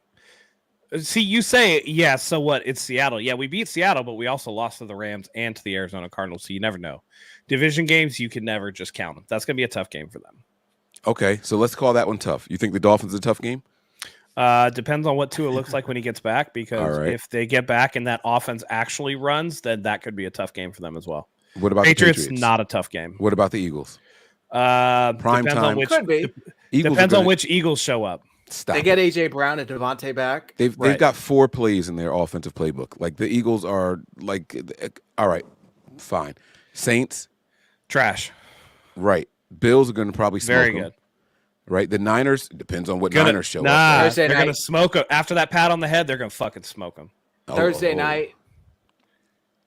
Speaker 2: See, you say, yeah, so what? It's Seattle. Yeah, we beat Seattle, but we also lost to the Rams and to the Arizona Cardinals, so you never know. Division games, you can never just count them. That's going to be a tough game for them.
Speaker 3: Okay, so let's call that one tough. You think the Dolphins is a tough game?
Speaker 2: Depends on what Tua looks like when he gets back, because if they get back and that offense actually runs, then that could be a tough game for them as well.
Speaker 3: What about
Speaker 2: Patriots?
Speaker 3: The Patriots?
Speaker 2: Not a tough game.
Speaker 3: What about the Eagles?
Speaker 2: Prime time.
Speaker 1: Could be.
Speaker 3: Eagles
Speaker 2: Depends
Speaker 3: are
Speaker 2: on
Speaker 3: gonna,
Speaker 2: which Eagles show up.
Speaker 3: stop.
Speaker 1: They get AJ Brown and Devontae back.
Speaker 3: They've
Speaker 2: Right.
Speaker 3: got 4 plays in their offensive playbook. Like the Eagles are like, all right, fine. Saints,
Speaker 2: Trash.
Speaker 3: right. Bills are going to probably smoke
Speaker 2: Very
Speaker 3: them.
Speaker 2: good.
Speaker 3: Right. The Niners, depends on what
Speaker 2: Gonna,
Speaker 3: Niners show
Speaker 2: nah,
Speaker 3: up.
Speaker 1: Thursday
Speaker 2: they're
Speaker 1: night.
Speaker 2: gonna smoke them. After that pat on the head, they're gonna fucking smoke them.
Speaker 1: Thursday night.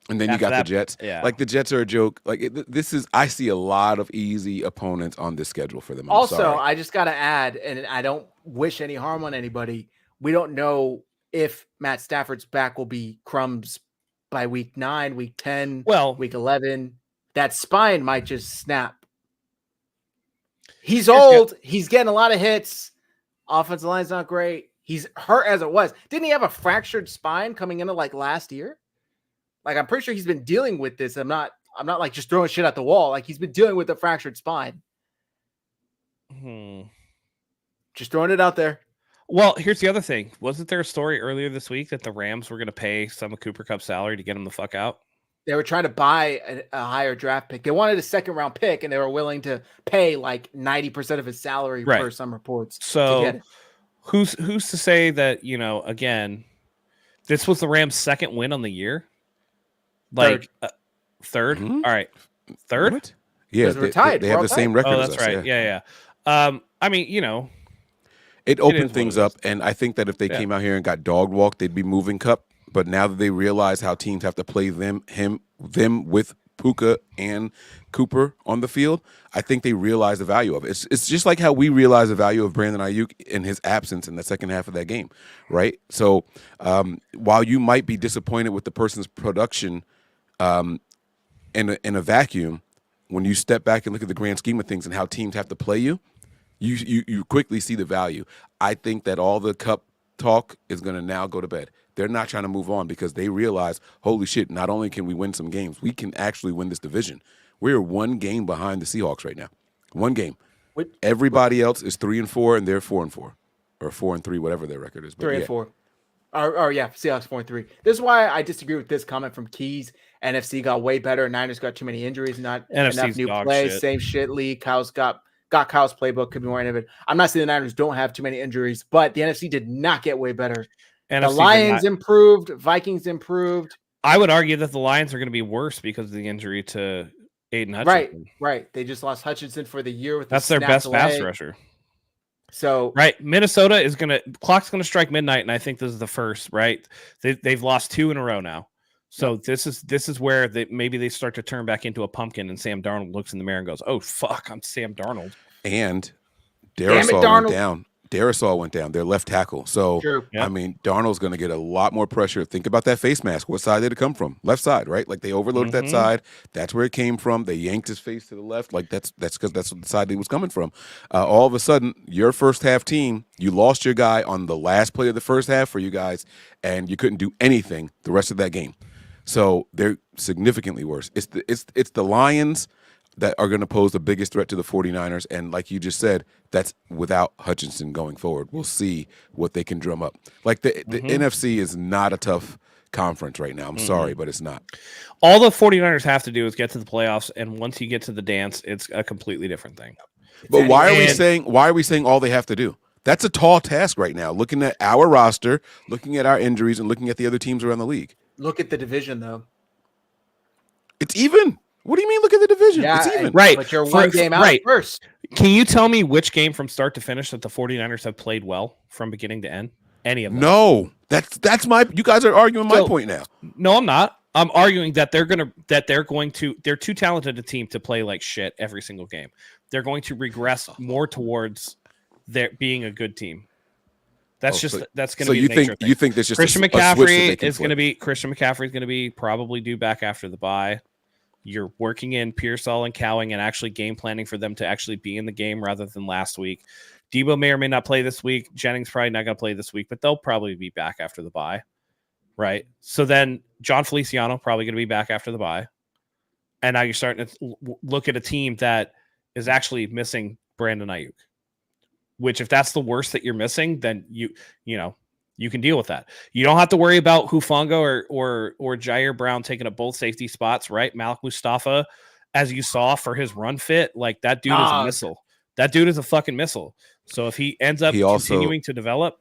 Speaker 3: And then you
Speaker 2: After
Speaker 3: got
Speaker 2: that,
Speaker 3: the Jets.
Speaker 2: yeah.
Speaker 3: Like the Jets are a joke. Like this is, I see a lot of easy opponents on this schedule for them. I'm
Speaker 1: Also,
Speaker 3: sorry.
Speaker 1: I just got to add, and I don't wish any harm on anybody. We don't know if Matt Stafford's back will be crumbs by week 9, week 10,
Speaker 2: Well,
Speaker 1: week 11. That spine might just snap. He's old. He's getting a lot of hits. Offensive line's not great. He's hurt as it was. Didn't he have a fractured spine coming into like last year? Like, I'm pretty sure he's been dealing with this. I'm not like just throwing shit at the wall. Like, he's been dealing with a fractured spine. Just throwing it out there.
Speaker 2: Well, here's the other thing. Wasn't there a story earlier this week that the Rams were going to pay some of Cooper Kupp's salary to get him the fuck out?
Speaker 1: They were trying to buy a higher draft pick. They wanted a second-round pick, and they were willing to pay like 90% of his salary
Speaker 2: Right.
Speaker 1: per some reports.
Speaker 2: So
Speaker 1: to get it.
Speaker 2: who's to say that, again, this was the Rams' second win on the year? Like third?
Speaker 3: Mhm.
Speaker 2: All right. Third?
Speaker 3: What? Yeah,
Speaker 1: Because we're tied.
Speaker 3: they
Speaker 1: We're
Speaker 3: have
Speaker 1: all
Speaker 3: the same
Speaker 1: tied.
Speaker 3: record
Speaker 2: Oh,
Speaker 3: as
Speaker 2: that's
Speaker 3: us.
Speaker 2: right.
Speaker 3: Yeah.
Speaker 2: Yeah. I mean,
Speaker 3: It
Speaker 2: is
Speaker 3: opened
Speaker 2: what
Speaker 3: things
Speaker 2: it
Speaker 3: up,
Speaker 2: is.
Speaker 3: and I think that if they
Speaker 2: Yeah.
Speaker 3: came out here and got dog walked, they'd be moving Cup. But now that they realize how teams have to play them with Puka and Cooper on the field, I think they realize the value of it. It's just like how we realize the value of Brandon Ayuk in his absence in the second half of that game, right? So while you might be disappointed with the person's production in a vacuum, when you step back and look at the grand scheme of things and how teams have to play you, you quickly see the value. I think that all the Cup talk is going to now go to bed. They're not trying to move on because they realize, holy shit, not only can we win some games, we can actually win this division. We're 1 game behind the Seahawks right now. 1 game. Everybody else is 3-4, and they're 4-4, or 4-3, whatever their record is. But
Speaker 1: 3-4. Or yeah, Seahawks 4-3. This is why I disagree with this comment from Keys. NFC got way better. Niners got too many injuries, not
Speaker 2: NFC's
Speaker 1: enough new
Speaker 2: dog
Speaker 1: plays.
Speaker 2: shit.
Speaker 1: Same shit. Lee Kyle's got Kyle's playbook. Could be more innovative. I'm not saying the Niners don't have too many injuries, but the NFC did not get way better.
Speaker 2: NFC
Speaker 1: The
Speaker 2: did
Speaker 1: Lions
Speaker 2: not-
Speaker 1: improved. Vikings improved.
Speaker 2: I would argue that the Lions are going to be worse because of the injury to Aiden Hutchinson.
Speaker 1: Right. They just lost Hutchinson for the year with
Speaker 2: That's
Speaker 1: the
Speaker 2: their
Speaker 1: snap
Speaker 2: best pass
Speaker 1: delay.
Speaker 2: rusher.
Speaker 1: So
Speaker 2: Right. Minnesota is clock's going to strike midnight, and I think this is the first, right? They've lost 2 in a row now. So this is where maybe they start to turn back into a pumpkin, and Sam Darnold looks in the mirror and goes, "Oh fuck, I'm Sam Darnold."
Speaker 3: And
Speaker 1: Damn it,
Speaker 3: Darisaw
Speaker 1: Darnold.
Speaker 3: went down. Darisaw went down, their left tackle. So,
Speaker 1: True.
Speaker 2: Yep.
Speaker 3: I mean, Darnold's going to get a lot more pressure. Think about that face mask. What side did it come from? Left side, right? Like they overloaded that side. That's where it came from. They yanked his face to the left. Like that's because that's what the side he was coming from. All of a sudden, your first half team, you lost your guy on the last play of the first half for you guys, and you couldn't do anything the rest of that game. So they're significantly worse. It's the Lions that are going to pose the biggest threat to the 49ers. And like you just said, that's without Hutchinson going forward. We'll see what they can drum up. Like the NFC is not a tough conference right now. I'm sorry, but it's not.
Speaker 2: All the 49ers have to do is get to the playoffs, and once you get to the dance, it's a completely different thing.
Speaker 3: But why are we saying all they have to do? That's a tall task right now, looking at our roster, looking at our injuries, and looking at the other teams around the league.
Speaker 1: look at the division, though.
Speaker 3: It's even. What do you mean look at the division?
Speaker 1: Yeah,
Speaker 3: It's even.
Speaker 2: Right.
Speaker 1: But you're one game out first.
Speaker 2: Can you tell me which game from start to finish that the 49ers have played well from beginning to end? Any of them?
Speaker 3: No. That's my you guys are arguing my point now.
Speaker 2: No, I'm not. I'm arguing that they're too talented a team to play like shit every single game. They're going to regress more towards their being a good team. That's that's going to be the nature of things.
Speaker 3: You think there's just
Speaker 2: Christian
Speaker 3: a switch that
Speaker 2: McCaffrey
Speaker 3: they can
Speaker 2: is going to
Speaker 3: flip.
Speaker 2: be Christian McCaffrey is going to be probably due back after the bye. You're working in Pearsall and Cowing and actually game planning for them to actually be in the game rather than last week. Debo may or may not play this week. Jennings probably not going to play this week, but they'll probably be back after the bye, right? So then John Feliciano probably going to be back after the bye. And now you're starting to look at a team that is actually missing Brandon Ayuk, which if that's the worst that you're missing, then you can deal with that. You don't have to worry about Hufanga or Jair Brown taking up both safety spots, right? Malik Mustafa, as you saw for his run fit, like that dude is a missile. That dude is a fucking missile. So if he ends up continuing to develop,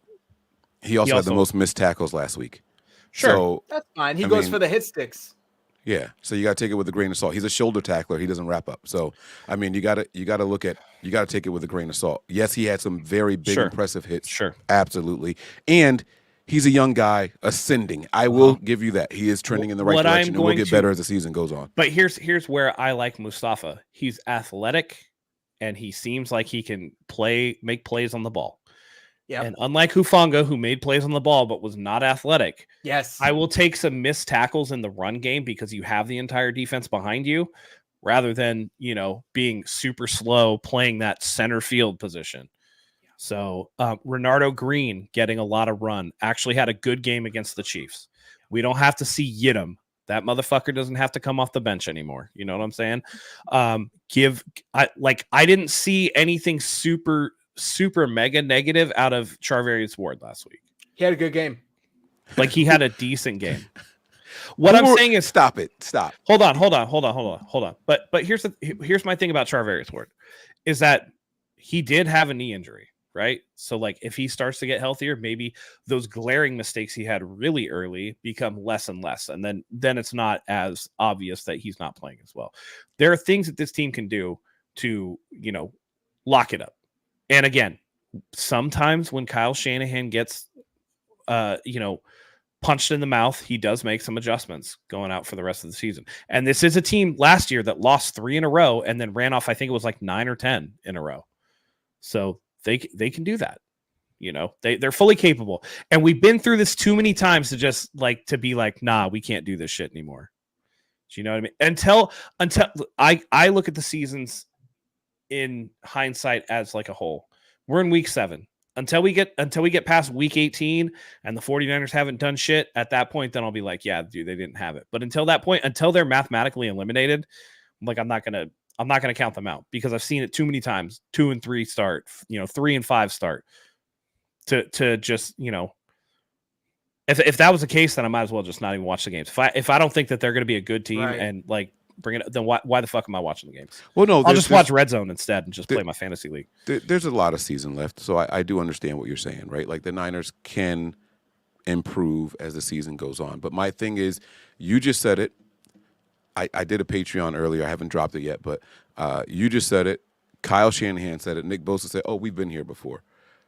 Speaker 3: he also had the most missed tackles last week.
Speaker 2: Sure,
Speaker 3: so,
Speaker 1: that's fine. He goes for the hit sticks.
Speaker 3: Yeah, so you got to take it with a grain of salt. He's a shoulder tackler. He doesn't wrap up. So, I mean, you got to take it with a grain of salt. Yes, he had some very big, impressive hits.
Speaker 2: Sure,
Speaker 3: absolutely. And he's a young guy ascending. I will give you that. He is trending in the right direction, and will get better as the season goes on.
Speaker 2: But here's where I like Mustafa. He's athletic, and he seems like he can make plays on the ball.
Speaker 1: Yeah.
Speaker 2: And unlike Hufanga, who made plays on the ball but was not athletic,
Speaker 1: yes,
Speaker 2: I will take some missed tackles in the run game because you have the entire defense behind you, rather than being super slow playing that center field position. So Renardo Green getting a lot of run, actually had a good game against the Chiefs. We don't have to see Yidam. That motherfucker doesn't have to come off the bench anymore. You know what I'm saying? I didn't see anything super mega negative out of Charvarius Ward last week.
Speaker 1: He had a good game.
Speaker 2: Like, he had a decent game. What I'm saying is,
Speaker 3: stop.
Speaker 2: Hold on. But here's my thing about Charvarius Ward is that he did have a knee injury, right? So like, if he starts to get healthier, maybe those glaring mistakes he had really early become less and less, and then it's not as obvious that he's not playing as well. There are things that this team can do to lock it up. And again, sometimes when Kyle Shanahan gets, punched in the mouth, he does make some adjustments going out for the rest of the season. And this is a team last year that lost 3 in a row and then ran off, I think it was like 9 or 10 in a row. So they can do that. They're fully capable. And we've been through this too many times to be like, nah, we can't do this shit anymore. Do you know what I mean? Until I look at the seasons in hindsight as like a whole. We're in week 7. Until we get past week 18 and the 49ers haven't done shit, at that point, then I'll be like, yeah, dude, they didn't have it. But until that point, until they're mathematically eliminated, I'm not gonna count them out, because I've seen it too many times. 2 and 3 start, 3 and 5 start to just, if that was the case, then I might as well just not even watch the games. If I don't think that they're going to be a good team, right, and like bring it, then why the fuck am I watching the games?
Speaker 3: Well, no,
Speaker 2: I'll just watch Red Zone instead and just play my fantasy league.
Speaker 3: There's a lot of season left, so I do understand what you're saying, right? Like, the Niners can improve as the season goes on. But my thing is, you just said it. I did a Patreon earlier. I haven't dropped it yet, but you just said it. Kyle Shanahan said it. Nick Bosa said, "Oh, we've been here before."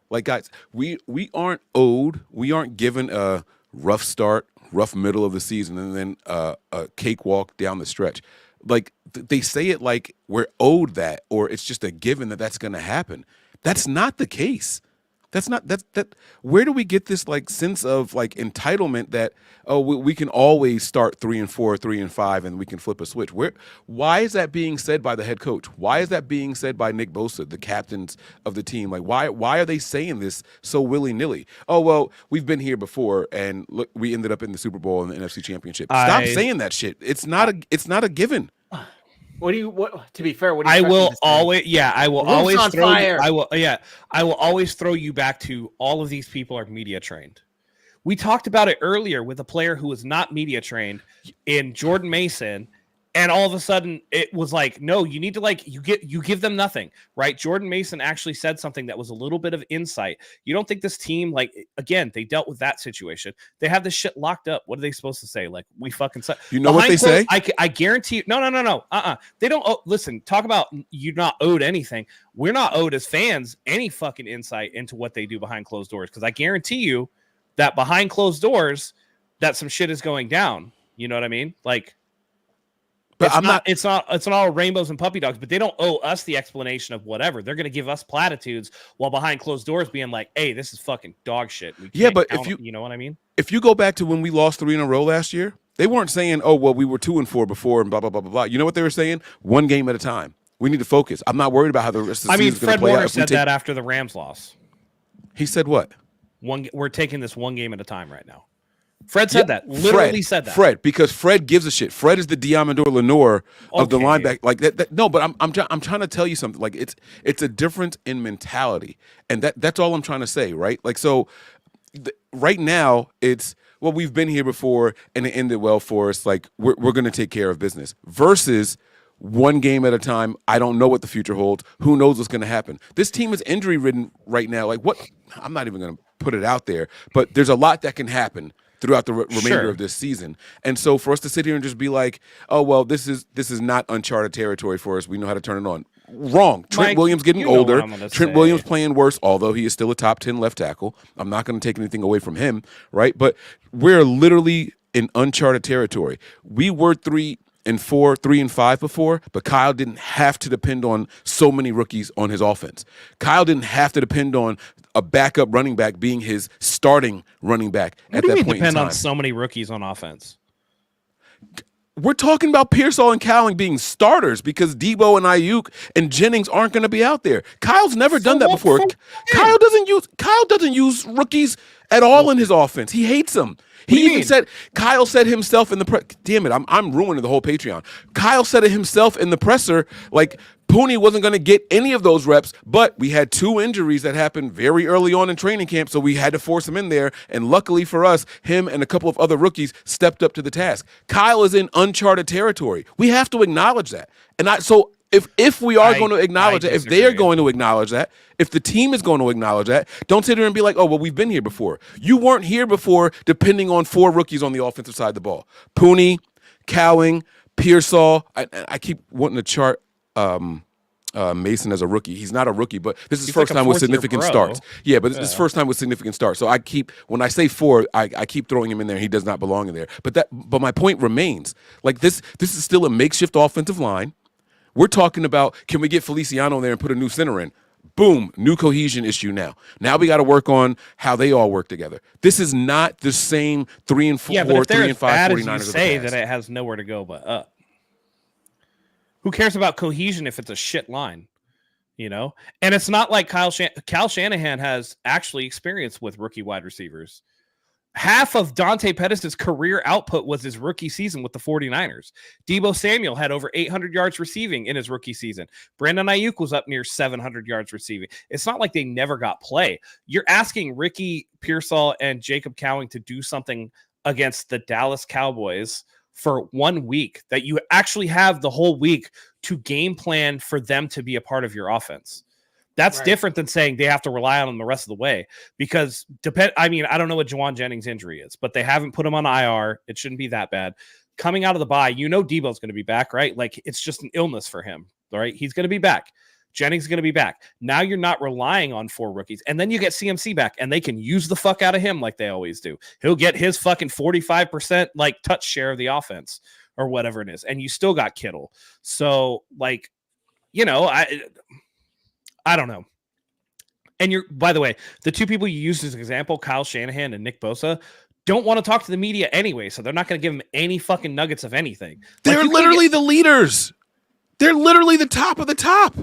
Speaker 3: Like, guys, we aren't owed. We aren't given a rough start, rough middle of the season, and then a cakewalk down the stretch. Like, they say it like we're owed that, or it's just a given that that's going to happen. That's not the case. That. Where do we get this like sense of like entitlement that, oh, we can always start 3 and 4, 3 and 5, and we can flip a switch? Why is that being said by the head coach? Why is that being said by Nick Bosa, the captains of the team? Like, why are they saying this so willy-nilly? Oh, well, we've been here before, and look, we ended up in the Super Bowl and the NFC Championship. Stop saying that shit. It's not a given.
Speaker 1: To be fair,
Speaker 2: I will always throw you back to all of these people are media trained. We talked about it earlier with a player who was not media trained in Jordan Mason, and all of a sudden it was like, no, you need to you give them nothing, right? Jordan Mason actually said something that was a little bit of insight. You don't think this team, again, they dealt with that situation. They have this shit locked up. What are they supposed to say? Like, we fucking suck.
Speaker 3: You know what they say?
Speaker 2: I guarantee you. No. They don't. Listen, talk about you not owed anything. We're not owed as fans any fucking insight into what they do behind closed doors, because I guarantee you that behind closed doors, that some shit is going down. You know what I mean? Like, but it's not all rainbows and puppy dogs, but they don't owe us the explanation of whatever. They're going to give us platitudes while behind closed doors being like, hey, this is fucking dog shit.
Speaker 3: Yeah, but if
Speaker 2: you know what I mean?
Speaker 3: If you go back to when we lost 3 in a row last year, they weren't saying, oh, well, we were 2 and 4 before and blah, blah, blah, blah, blah. You know what they were saying? 1 game at a time. We need to focus. I'm not worried about how the rest of the season is going to play out.
Speaker 2: Fred Warner said that after the Rams loss.
Speaker 3: He said what?
Speaker 2: We're taking this 1 game at a time right now. Fred said that. Literally said that.
Speaker 3: Fred, because Fred gives a shit. Fred is the Diamondor Lenore of the linebacker. Like that. No, but I'm trying to tell you something. Like, it's a difference in mentality, and that's all I'm trying to say, right? Like, so right now it's, well, we've been here before and it ended well for us. Like, we're going to take care of business. Versus one game at a time. I don't know what the future holds. Who knows what's going to happen? This team is injury ridden right now. Like, what? I'm not even going to put it out there, but there's a lot that can happen throughout the remainder of this season. And so for us to sit here and just be like, oh, well, this is not uncharted territory for us. We know how to turn it on. Wrong. Trent Williams getting older. Trent Williams playing worse, although he is still a top 10 left tackle. I'm not going to take anything away from him, right? But we're literally in uncharted territory. We were 3-4, 3-5 before, but Kyle didn't have to depend on so many rookies on his offense. Kyle didn't have to depend on a backup running back being his starting running back at that point in time.
Speaker 2: Depend on so many rookies on offense?
Speaker 3: We're talking about Pearsall and Cowling being starters because Debo and Ayuk and Jennings aren't going to be out there. Kyle's never done that before. Kyle doesn't use rookies at all in his offense. He hates them. Kyle said himself in the damn it, I'm ruining the whole Patreon. Kyle said it himself in the presser, like Pooney wasn't going to get any of those reps, but we had 2 injuries that happened very early on in training camp, so we had to force him in there. And luckily for us, him and a couple of other rookies stepped up to the task. Kyle is in uncharted territory. We have to acknowledge that. So if we are going to acknowledge that, if they are going to acknowledge that, if the team is going to acknowledge that, don't sit there and be like, oh, well, we've been here before. You weren't here before depending on 4 rookies on the offensive side of the ball. Pooney, Cowling, Pearsall. I keep wanting to chart Mason as a rookie. He's not a rookie, but this is first time with significant starts. Yeah, but this is first time with significant starts. So when I say 4, I keep throwing him in there. He does not belong in there. But my point remains. Like this is still a makeshift offensive line. We're talking about, can we get Feliciano in there and put a new center in? Boom, new cohesion issue now. Now we got to work on how they all work together. This is not the same 3-4, 3-5 49ers
Speaker 2: as you say that it has nowhere to go but up. Who cares about cohesion if it's a shit line? You know? And it's not like Kyle Shanahan has actually experience with rookie wide receivers. Half of Dante Pettis' career output was his rookie season with the 49ers. Debo Samuel had over 800 yards receiving in his rookie season. Brandon Ayuk was up near 700 yards receiving. It's not like they never got play. You're asking Ricky Pearsall and Jacob Cowling to do something against the Dallas Cowboys for 1 week that you actually have the whole week to game plan for them to be a part of your offense. That's different than saying they have to rely on them the rest of the way because I don't know what Juwan Jennings' injury is, but they haven't put him on IR. It shouldn't be that bad. Coming out of the bye, Debo's going to be back, right? Like it's just an illness for him, all right? He's going to be back. Jennings is going to be back. Now you're not relying on 4 rookies. And then you get CMC back and they can use the fuck out of him like they always do. He'll get his fucking 45% like touch share of the offense or whatever it is. And you still got Kittle. So like, I don't know. And by the way, the 2 people you used as an example, Kyle Shanahan and Nick Bosa, don't want to talk to the media anyway. So they're not going to give them any fucking nuggets of anything.
Speaker 3: They're literally the leaders. They're literally the top of the top.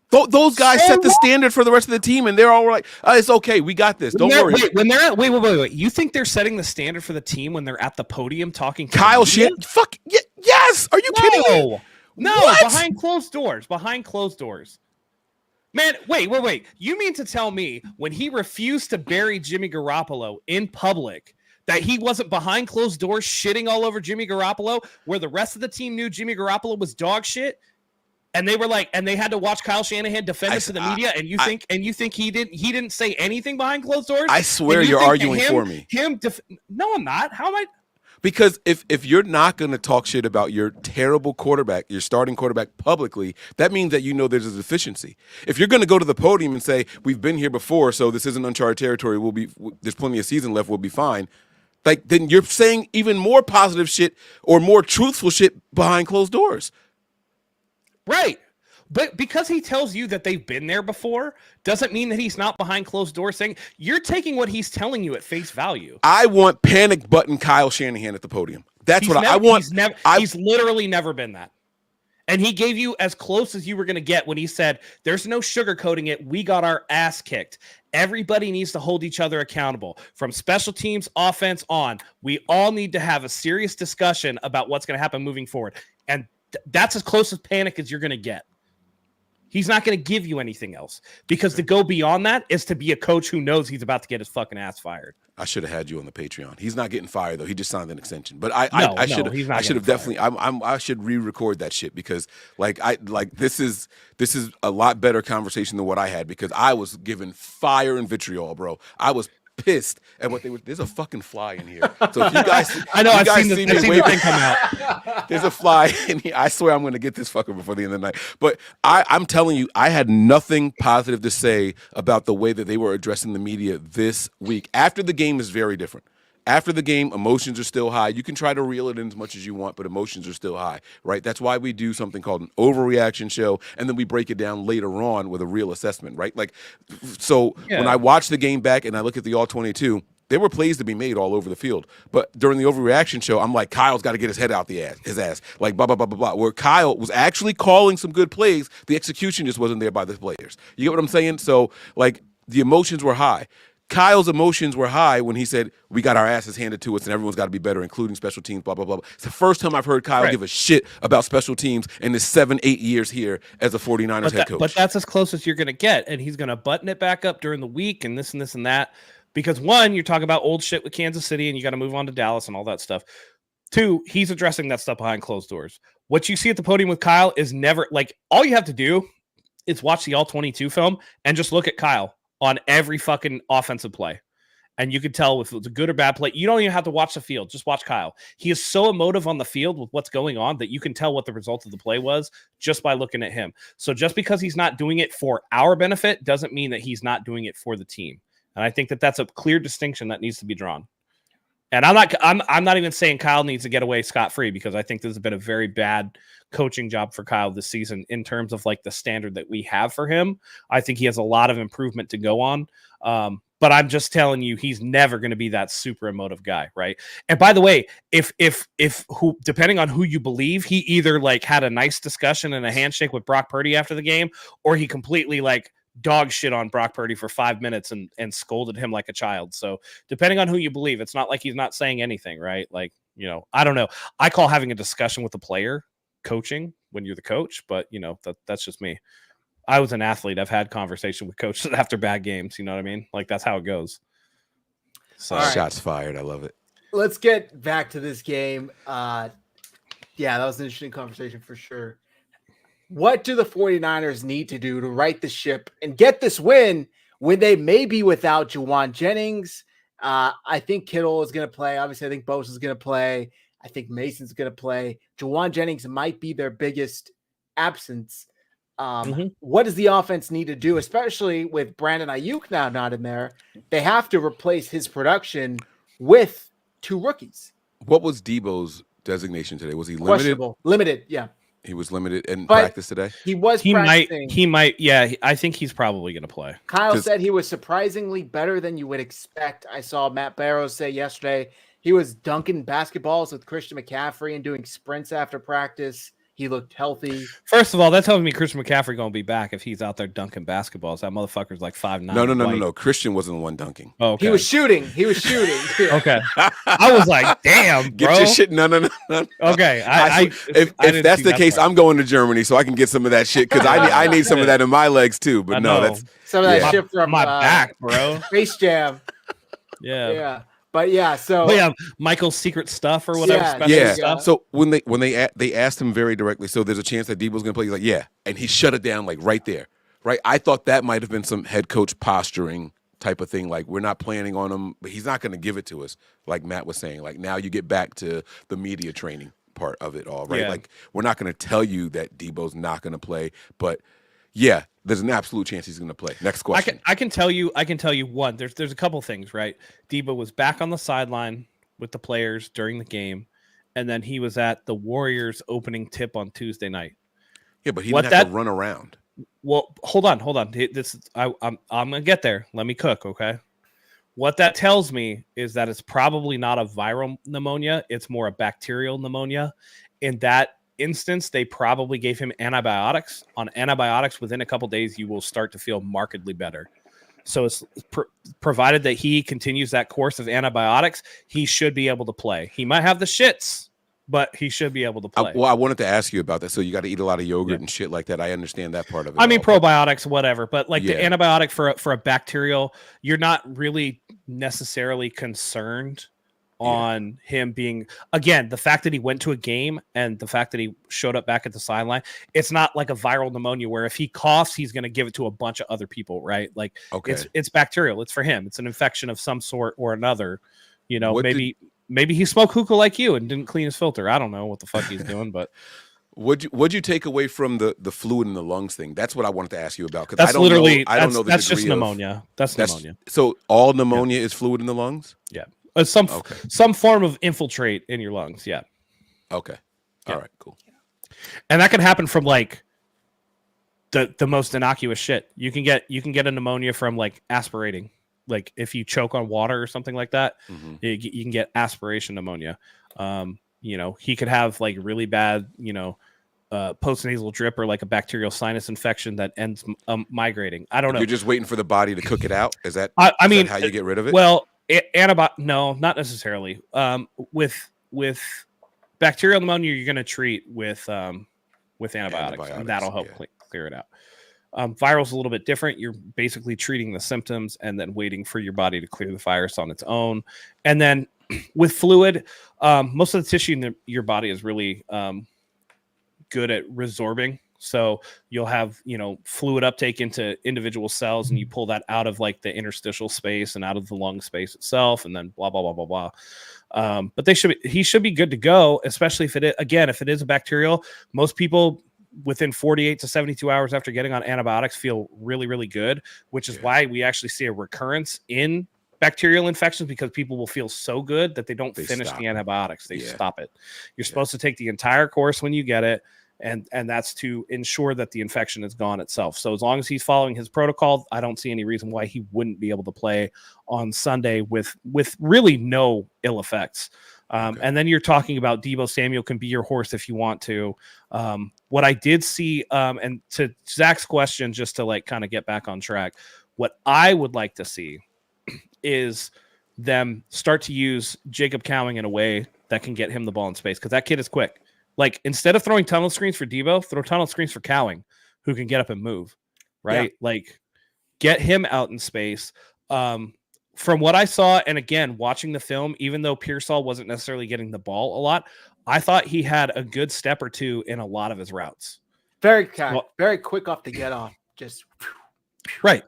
Speaker 3: Those guys set the standard for the rest of the team, and they're all like, it's okay. We got this. Don't worry.
Speaker 2: Wait. You think they're setting the standard for the team when they're at the podium talking to
Speaker 3: Kyle Shanahan? Yes. Are you kidding me?
Speaker 2: No, what? Behind closed doors. Man, wait. You mean to tell me when he refused to bury Jimmy Garoppolo in public that he wasn't behind closed doors shitting all over Jimmy Garoppolo where the rest of the team knew Jimmy Garoppolo was dog shit? And they were like, and they had to watch Kyle Shanahan defend it to the media. And you think he didn't say anything behind closed doors?
Speaker 3: I swear you're arguing for me.
Speaker 2: No, I'm not. How am I?
Speaker 3: Because if you're not going to talk shit about your terrible quarterback, your starting quarterback publicly, that means that there's a deficiency. If you're going to go to the podium and say, we've been here before, so this isn't uncharted territory, there's plenty of season left, we'll be fine. Like, then you're saying even more positive shit or more truthful shit behind closed doors.
Speaker 2: Right. But because he tells you that they've been there before doesn't mean that he's not behind closed doors saying you're taking what he's telling you at face value.
Speaker 3: I want panic button Kyle Shanahan at the podium. That's I want.
Speaker 2: He's literally never been that. And he gave you as close as you were going to get when he said, there's no sugarcoating it. We got our ass kicked. Everybody needs to hold each other accountable from special teams, offense on. We all need to have a serious discussion about what's going to happen moving forward. And that's as close as panic as you're going to get. He's not going to give you anything else, because to go beyond that is to be a coach who knows he's about to get his fucking ass fired.
Speaker 3: I should have had you on the Patreon. He's not getting fired though. He just signed an extension. But I should have definitely. I should re-record that shit, because this is a lot better conversation than what I had, because I was given fire and vitriol, bro. I was pissed at what they were. There's a fucking fly in here. So if you guys,
Speaker 2: I know,
Speaker 3: I've
Speaker 2: seen the thing come out.
Speaker 3: There's a fly in here. I swear I'm going to get this fucker before the end of the night. But I'm telling you, I had nothing positive to say about the way that they were addressing the media this week. After the game is very different. After the game, emotions are still high. You can try to reel it in as much as you want, but emotions are still high, right? That's why we do something called an overreaction show, and then we break it down later on with a real assessment, right? When I watch the game back and I look at the All-22, there were plays to be made all over the field. But during the overreaction show, I'm like, Kyle's got to get his head out his ass. Like, blah, blah, blah, blah, blah. Where Kyle was actually calling some good plays, the execution just wasn't there by the players. You get what I'm saying? So, the emotions were high. Kyle's emotions were high when he said, we got our asses handed to us and everyone's got to be better, including special teams, blah, blah, blah. It's the first time I've heard Kyle give a shit about special teams in his 7-8 years here as a 49ers head coach.
Speaker 2: But that's as close as you're going to get, and he's going to button it back up during the week and this and this and that. Because one, you're talking about old shit with Kansas City and you got to move on to Dallas and all that stuff. Two, he's addressing that stuff behind closed doors. What you see at the podium with Kyle is never, all you have to do is watch the All-22 film and just look at Kyle on every fucking offensive play. And you can tell if it's a good or bad play. You don't even have to watch the field. Just watch Kyle. He is so emotive on the field with what's going on that you can tell what the result of the play was just by looking at him. So just because he's not doing it for our benefit doesn't mean that he's not doing it for the team. And I think that that's a clear distinction that needs to be drawn. And I'm not even saying Kyle needs to get away scot-free, because I think this has been a very bad coaching job for Kyle this season in terms of the standard that we have for him. I think he has a lot of improvement to go on. But I'm just telling you, he's never going to be that super emotive guy, right? And by the way, if depending on who you believe, he either had a nice discussion and a handshake with Brock Purdy after the game, or he completely dog shit on Brock Purdy for 5 minutes and scolded him like a child. So depending on who you believe, it's not like he's not saying anything, right? I don't know. I call having a discussion with a player coaching when you're the coach, but that's just me. I was an athlete. I've had conversation with coaches after bad games. You know what I mean? That's how it goes. So
Speaker 3: right. Shots fired. I love it.
Speaker 1: Let's get back to this game. Yeah, that was an interesting conversation for sure. What do the 49ers need to do to right the ship and get this win when they may be without Juwan Jennings? I think Kittle is going to play. Obviously, I think Bosa is going to play. I think Mason's going to play. Juwan Jennings might be their biggest absence. What does the offense need to do, especially with Brandon Ayuk now not in there? They have to replace his production with two rookies.
Speaker 3: What was Debo's designation today? Was he limited?
Speaker 1: Questionable. Limited, yeah.
Speaker 3: He was limited in practice today?
Speaker 1: He practicing.
Speaker 2: He might. Yeah, I think he's probably going to play.
Speaker 1: Kyle said he was surprisingly better than you would expect. I saw Matt Barrows say yesterday he was dunking basketballs with Christian McCaffrey and doing sprints after practice. He looked healthy.
Speaker 2: First of all, that tells me Christian McCaffrey going to be back if he's out there dunking basketballs. That motherfucker's 5'9".
Speaker 3: No. Christian wasn't the one dunking.
Speaker 2: Oh, okay.
Speaker 1: He was shooting.
Speaker 2: Okay. I was like, damn, bro.
Speaker 3: Get your shit. No.
Speaker 2: Okay.
Speaker 3: If that's the case, I'm going to Germany so I can get some of that shit, because I need some of that in my legs too. But no, that's
Speaker 1: some of that shit from
Speaker 2: my back, bro.
Speaker 1: Space Jam.
Speaker 2: Yeah.
Speaker 1: But
Speaker 2: Michael's secret stuff or whatever.
Speaker 3: Stuff. So when they asked him very directly, so there's a chance that Debo's going to play. He's like, yeah, and he shut it down right there, right? I thought that might have been some head coach posturing type of thing. We're not planning on him, but he's not going to give it to us, like Matt was saying. Now you get back to the media training part of it all, right?
Speaker 2: Yeah.
Speaker 3: We're not going to tell you that Debo's not going to play, but yeah, there's an absolute chance he's going to play. Next question.
Speaker 2: I can tell you one. There's a couple things, right? Debo was back on the sideline with the players during the game, and then he was at the Warriors opening tip on Tuesday night.
Speaker 3: Yeah, but he didn't have to run around.
Speaker 2: Well, hold on. I'm gonna get there. Let me cook, okay? What that tells me is that it's probably not a viral pneumonia. It's more a bacterial pneumonia. In that instance, they probably gave him antibiotics. On antibiotics, within a couple days, you will start to feel markedly better. So it's provided that he continues that course of antibiotics, he should be able to play. He might have the shits, but he should be able to play.
Speaker 3: I wanted to ask you about that. So you got to eat a lot of yogurt and shit like that. I understand that part of it.
Speaker 2: I mean, probiotics, whatever, but like the
Speaker 3: Yeah.
Speaker 2: antibiotic for a bacterial, you're not really necessarily concerned on him being, again, the fact that he went to a game and the fact that he showed up back at the sideline. It's not like a viral pneumonia where if he coughs, he's going to give it to a bunch of other people, right? Like it's bacterial. It's for him. It's an infection of some sort or another. You know, maybe he smoked hookah like you and didn't clean his filter. I don't know what the fuck he's doing, but
Speaker 3: what'd you take away from the fluid in the lungs thing? That's what I wanted to ask you about.
Speaker 2: That's literally I don't know. That's just pneumonia. That's pneumonia.
Speaker 3: So all pneumonia is fluid in the lungs?
Speaker 2: Yeah. Some form of infiltrate in your lungs. Yeah.
Speaker 3: Okay. All right, cool.
Speaker 2: And that can happen from like the most innocuous shit. You can get a pneumonia from like aspirating. Like if you choke on water or something like that, you can get aspiration pneumonia. You know, he could have like really bad, postnasal drip or like a bacterial sinus infection that ends migrating. I don't know.
Speaker 3: You're just waiting for the body to cook it out. Is that
Speaker 2: I mean
Speaker 3: how you get rid of it?
Speaker 2: Well, no, not necessarily. With bacterial pneumonia, you're going to treat with antibiotics, and that'll help clear it out. Viral's a little bit different. You're basically treating the symptoms and then waiting for your body to clear the virus on its own. And then with fluid, most of the tissue in your body is really good at resorbing. So you'll have, fluid uptake into individual cells, and you pull that out of like the interstitial space and out of the lung space itself, and then blah, blah, blah, blah, blah. But he should be good to go, especially if it is a bacterial. Most people within 48 to 72 hours after getting on antibiotics feel really, really good, which is why we actually see a recurrence in bacterial infections, because people will feel so good that they finish the antibiotics. They stop it. You're supposed to take the entire course when you get it. And that's to ensure that the infection is gone itself. So as long as he's following his protocol, I don't see any reason why he wouldn't be able to play on Sunday with really no ill effects. And then you're talking about Deebo Samuel can be your horse if you want to. What I did see, and to Zach's question, just to like kind of get back on track, what I would like to see is them start to use Jacob Cowing in a way that can get him the ball in space, because that kid is quick. Like, instead of throwing tunnel screens for Deebo, throw tunnel screens for Cowing, who can get up and move, right? Yeah. Like, get him out in space. From what I saw, and again, watching the film, even though Pearsall wasn't necessarily getting the ball a lot, I thought he had a good step or two in a lot of his routes.
Speaker 1: Very quick off the get off. Just
Speaker 2: right.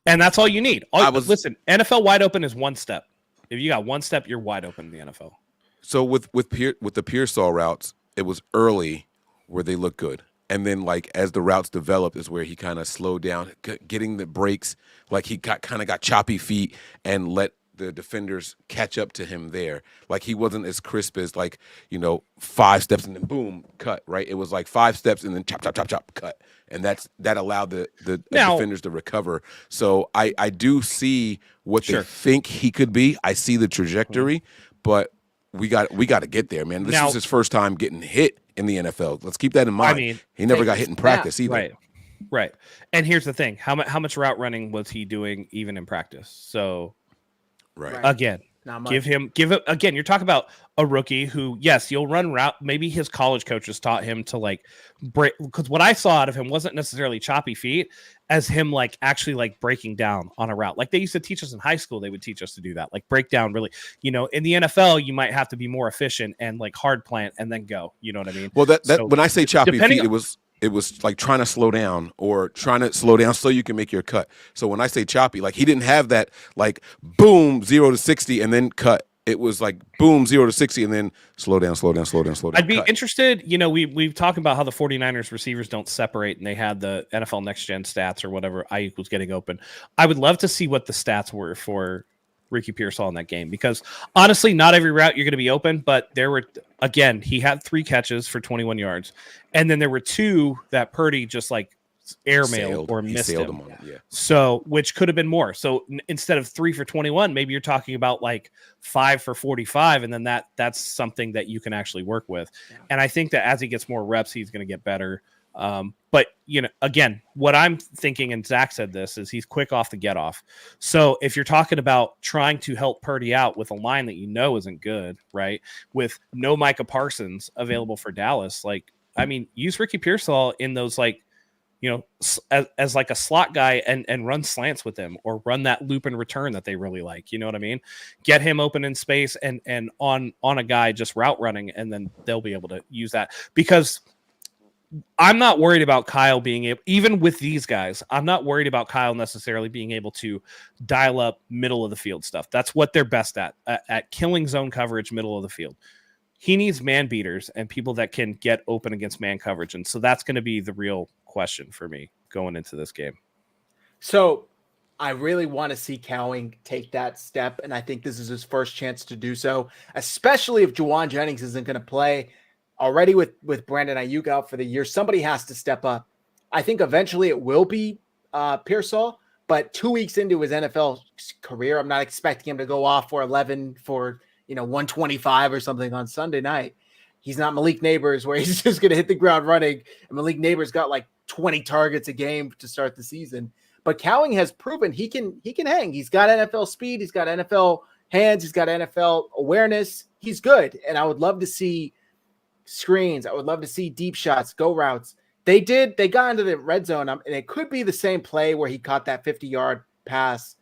Speaker 2: And that's all you need. Listen, NFL wide open is one step. If you got one step, you're wide open in the NFL.
Speaker 3: So with the Pearsall routes, it was early where they looked good. And then, like, as the routes developed is where he kind of slowed down, getting the breaks. Like, he got choppy feet and let the defenders catch up to him there. Like, he wasn't as crisp as, 5 steps and then boom, cut, right? It was like 5 steps and then chop, chop, chop, chop, cut. And that allowed the defenders to recover. So I do see what they think he could be. I see the trajectory, but we got to get there, man. This is his first time getting hit in the NFL. Let's keep that in mind. I mean, he never got hit in practice either.
Speaker 2: Right. And here's the thing: how much route running was he doing even in practice? So, again, give it again. You're talking about a rookie who, yes, you'll run route. Maybe his college coaches taught him to like break, because what I saw out of him wasn't necessarily choppy feet, as him like actually like breaking down on a route. Like they used to teach us in high school, they would teach us to do that, like break down really. In the NFL, you might have to be more efficient and like hard plant and then go. You know what I mean?
Speaker 3: Well, that when I say choppy feet, it was like trying to slow down so you can make your cut. So when I say choppy, like he didn't have that like boom 0 to 60 and then cut. It was like boom 0 to 60 and then slow down.
Speaker 2: I'd be interested. We've talked about how the 49ers receivers don't separate, and they had the NFL Next Gen stats or whatever. I was getting open. I would love to see what the stats were for Ricky Pearsall in that game, because honestly, not every route you're going to be open, but there were, again, he had 3 catches for 21 yards. And then there were 2 that Purdy just like airmailed or missed him. So, which could have been more. So instead of 3 for 21, maybe you're talking about like 5 for 45. And then that's something that you can actually work with. Yeah. And I think that as he gets more reps, he's going to get better. But, again, what I'm thinking, and Zach said this, is he's quick off the get off. So if you're talking about trying to help Purdy out with a line that isn't good, right, with no Micah Parsons available for Dallas, use Ricky Pearsall in those, as like a slot guy and run slants with him, or run that loop and return that they really like. You know what I mean? Get him open in space and on a guy just route running, and then they'll be able to use that. Because I'm not worried about Kyle being able, even with these guys, I'm not worried about Kyle necessarily being able to dial up middle of the field stuff. That's what they're best at killing zone coverage, middle of the field. He needs man beaters and people that can get open against man coverage. And so that's going to be the real question for me going into this game.
Speaker 1: So I really want to see Cowing take that step, and I think this is his first chance to do so, especially if Juwan Jennings isn't going to play. Already with Brandon Ayuk out for the year, somebody has to step up. I think eventually it will be Pearsall, but 2 weeks into his NFL career, I'm not expecting him to go off for 11 for 125 or something on Sunday night. He's not Malik Neighbors where he's just going to hit the ground running. And Malik Neighbors got like 20 targets a game to start the season. But Cowing has proven he can hang. He's got NFL speed. He's got NFL hands. He's got NFL awareness. He's good. And I would love to see screens. I would love to see deep shots, go routes. They got into the red zone, and it could be the same play where he caught that 50-yard pass,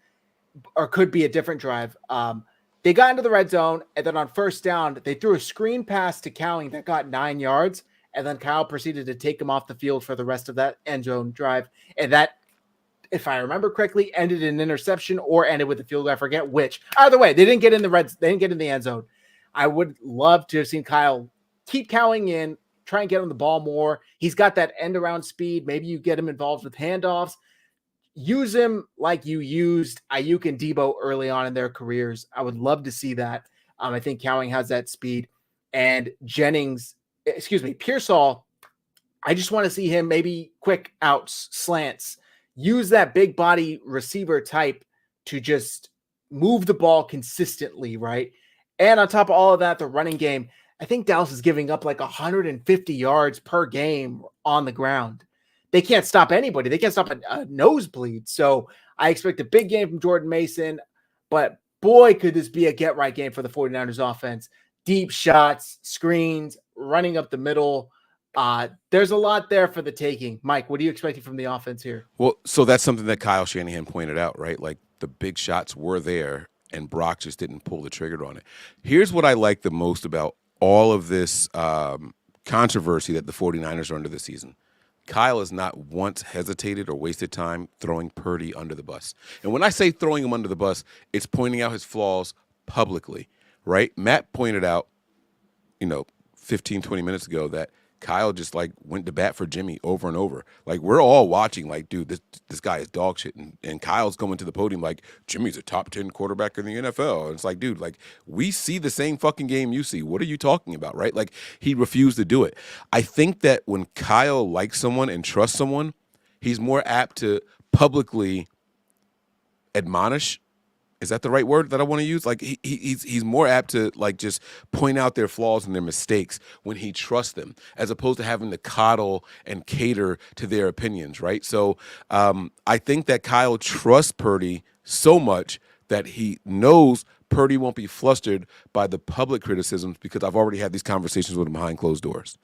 Speaker 1: or could be a different drive. They got into the red zone, and then on first down, they threw a screen pass to Cowing that got 9 yards, and then Kyle proceeded to take him off the field for the rest of that end zone drive. And that, if I remember correctly, ended in an interception or ended with a field goal. I forget which. Either way, they didn't get in the end zone. I would love to have seen Kyle keep Cowing in, try and get him the ball more. He's got that end around speed. Maybe you get him involved with handoffs. Use him like you used Ayuk and Debo early on in their careers. I would love to see that. I think Cowing has that speed. And Pearsall, I just want to see him maybe quick outs, slants. Use that big body receiver type to just move the ball consistently, right? And on top of all of that, the running game, I think Dallas is giving up like 150 yards per game on the ground. They can't stop anybody. They can't stop a nosebleed. So I expect a big game from Jordan Mason, but boy, could this be a get-right game for the 49ers offense. Deep shots, screens, running up the middle. There's a lot there for the taking. Mike, what are you expecting from the offense here?
Speaker 3: Well, so that's something that Kyle Shanahan pointed out, right? Like the big shots were there, and Brock just didn't pull the trigger on it. Here's what I like the most about all of this controversy that the 49ers are under this season. Kyle has not once hesitated or wasted time throwing Purdy under the bus. And when I say throwing him under the bus, it's pointing out his flaws publicly, right? Matt pointed out, 15, 20 minutes ago that Kyle just went to bat for Jimmy over and over. Like, we're all watching dude, this guy is dog shit. And Kyle's coming to the podium like, Jimmy's a top 10 quarterback in the NFL. And it's like, dude, we see the same fucking game you see. What are you talking about, right? He refused to do it. I think that when Kyle likes someone and trusts someone, he's more apt to publicly admonish. Is that the right word that I want to use? He's more apt to just point out their flaws and their mistakes when he trusts them, as opposed to having to coddle and cater to their opinions, right? So I think that Kyle trusts Purdy so much that he knows Purdy won't be flustered by the public criticisms, because I've already had these conversations with him behind closed doors.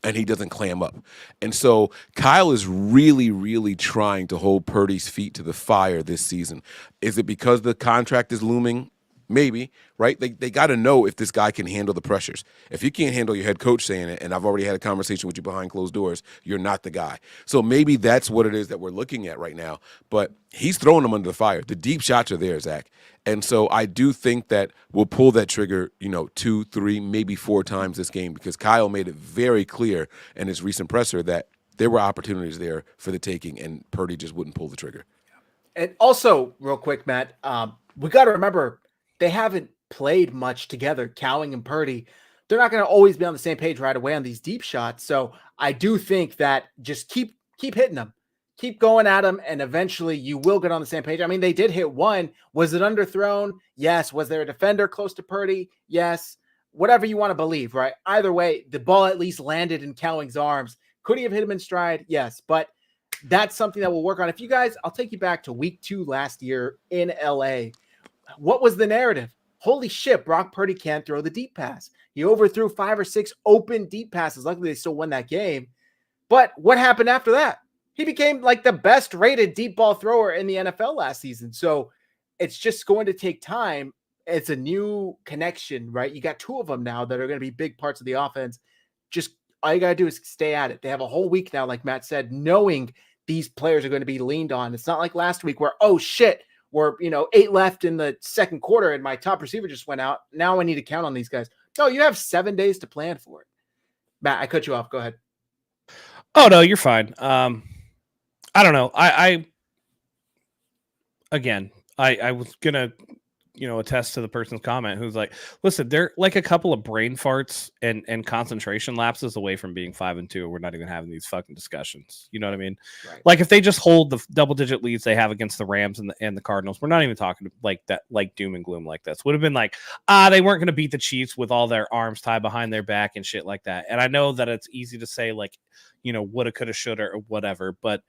Speaker 3: And he doesn't clam up. And so Kyle is really, really trying to hold Purdy's feet to the fire this season. Is it because the contract is looming? Maybe, right? They got to know if this guy can handle the pressures. If you can't handle your head coach saying it, and I've already had a conversation with you behind closed doors, you're not the guy. So maybe that's what it is that we're looking at right now. But he's throwing them under the fire. The deep shots are there, Zach. And so I do think that we'll pull that trigger, 2, 3, maybe 4 times this game, because Kyle made it very clear in his recent presser that there were opportunities there for the taking, and Purdy just wouldn't pull the trigger.
Speaker 1: And also, real quick, Matt, we got to remember, they haven't played much together, Cowing and Purdy. They're not going to always be on the same page right away on these deep shots. So I do think that just keep hitting them. Keep going at them, and eventually you will get on the same page. I mean, they did hit one. Was it underthrown? Yes. Was there a defender close to Purdy? Yes. Whatever you want to believe, right? Either way, the ball at least landed in Cowing's arms. Could he have hit him in stride? Yes, but that's something that we'll work on. If you guys, I'll take you back to week 2 last year in LA. What was the narrative? Holy shit, Brock Purdy can't throw the deep pass. He overthrew 5 or 6 open deep passes. Luckily, they still won that game. But what happened after that? He became like the best rated deep ball thrower in the NFL last season. So it's just going to take time. It's a new connection, right? You got 2 of them now that are going to be big parts of the offense. Just all you got to do is stay at it. They have a whole week now, like Matt said, knowing these players are going to be leaned on. It's not like last week where, oh shit, we're 8 left in the second quarter and my top receiver just went out. Now I need to count on these guys. No, you have 7 days to plan for it. Matt, I cut you off. Go ahead.
Speaker 2: Oh no, you're fine. I don't know. I was gonna, attest to the person's comment who's like, listen, they're like a couple of brain farts and concentration lapses away from being 5-2. We're not even having these fucking discussions. You know what I mean?
Speaker 1: Right.
Speaker 2: Like if they just hold the double-digit leads they have against the Rams and the Cardinals, we're not even talking like that, like doom and gloom like this. Would have been like, they weren't going to beat the Chiefs with all their arms tied behind their back and shit like that. And I know that it's easy to say like, woulda, coulda, shoulda, or whatever, but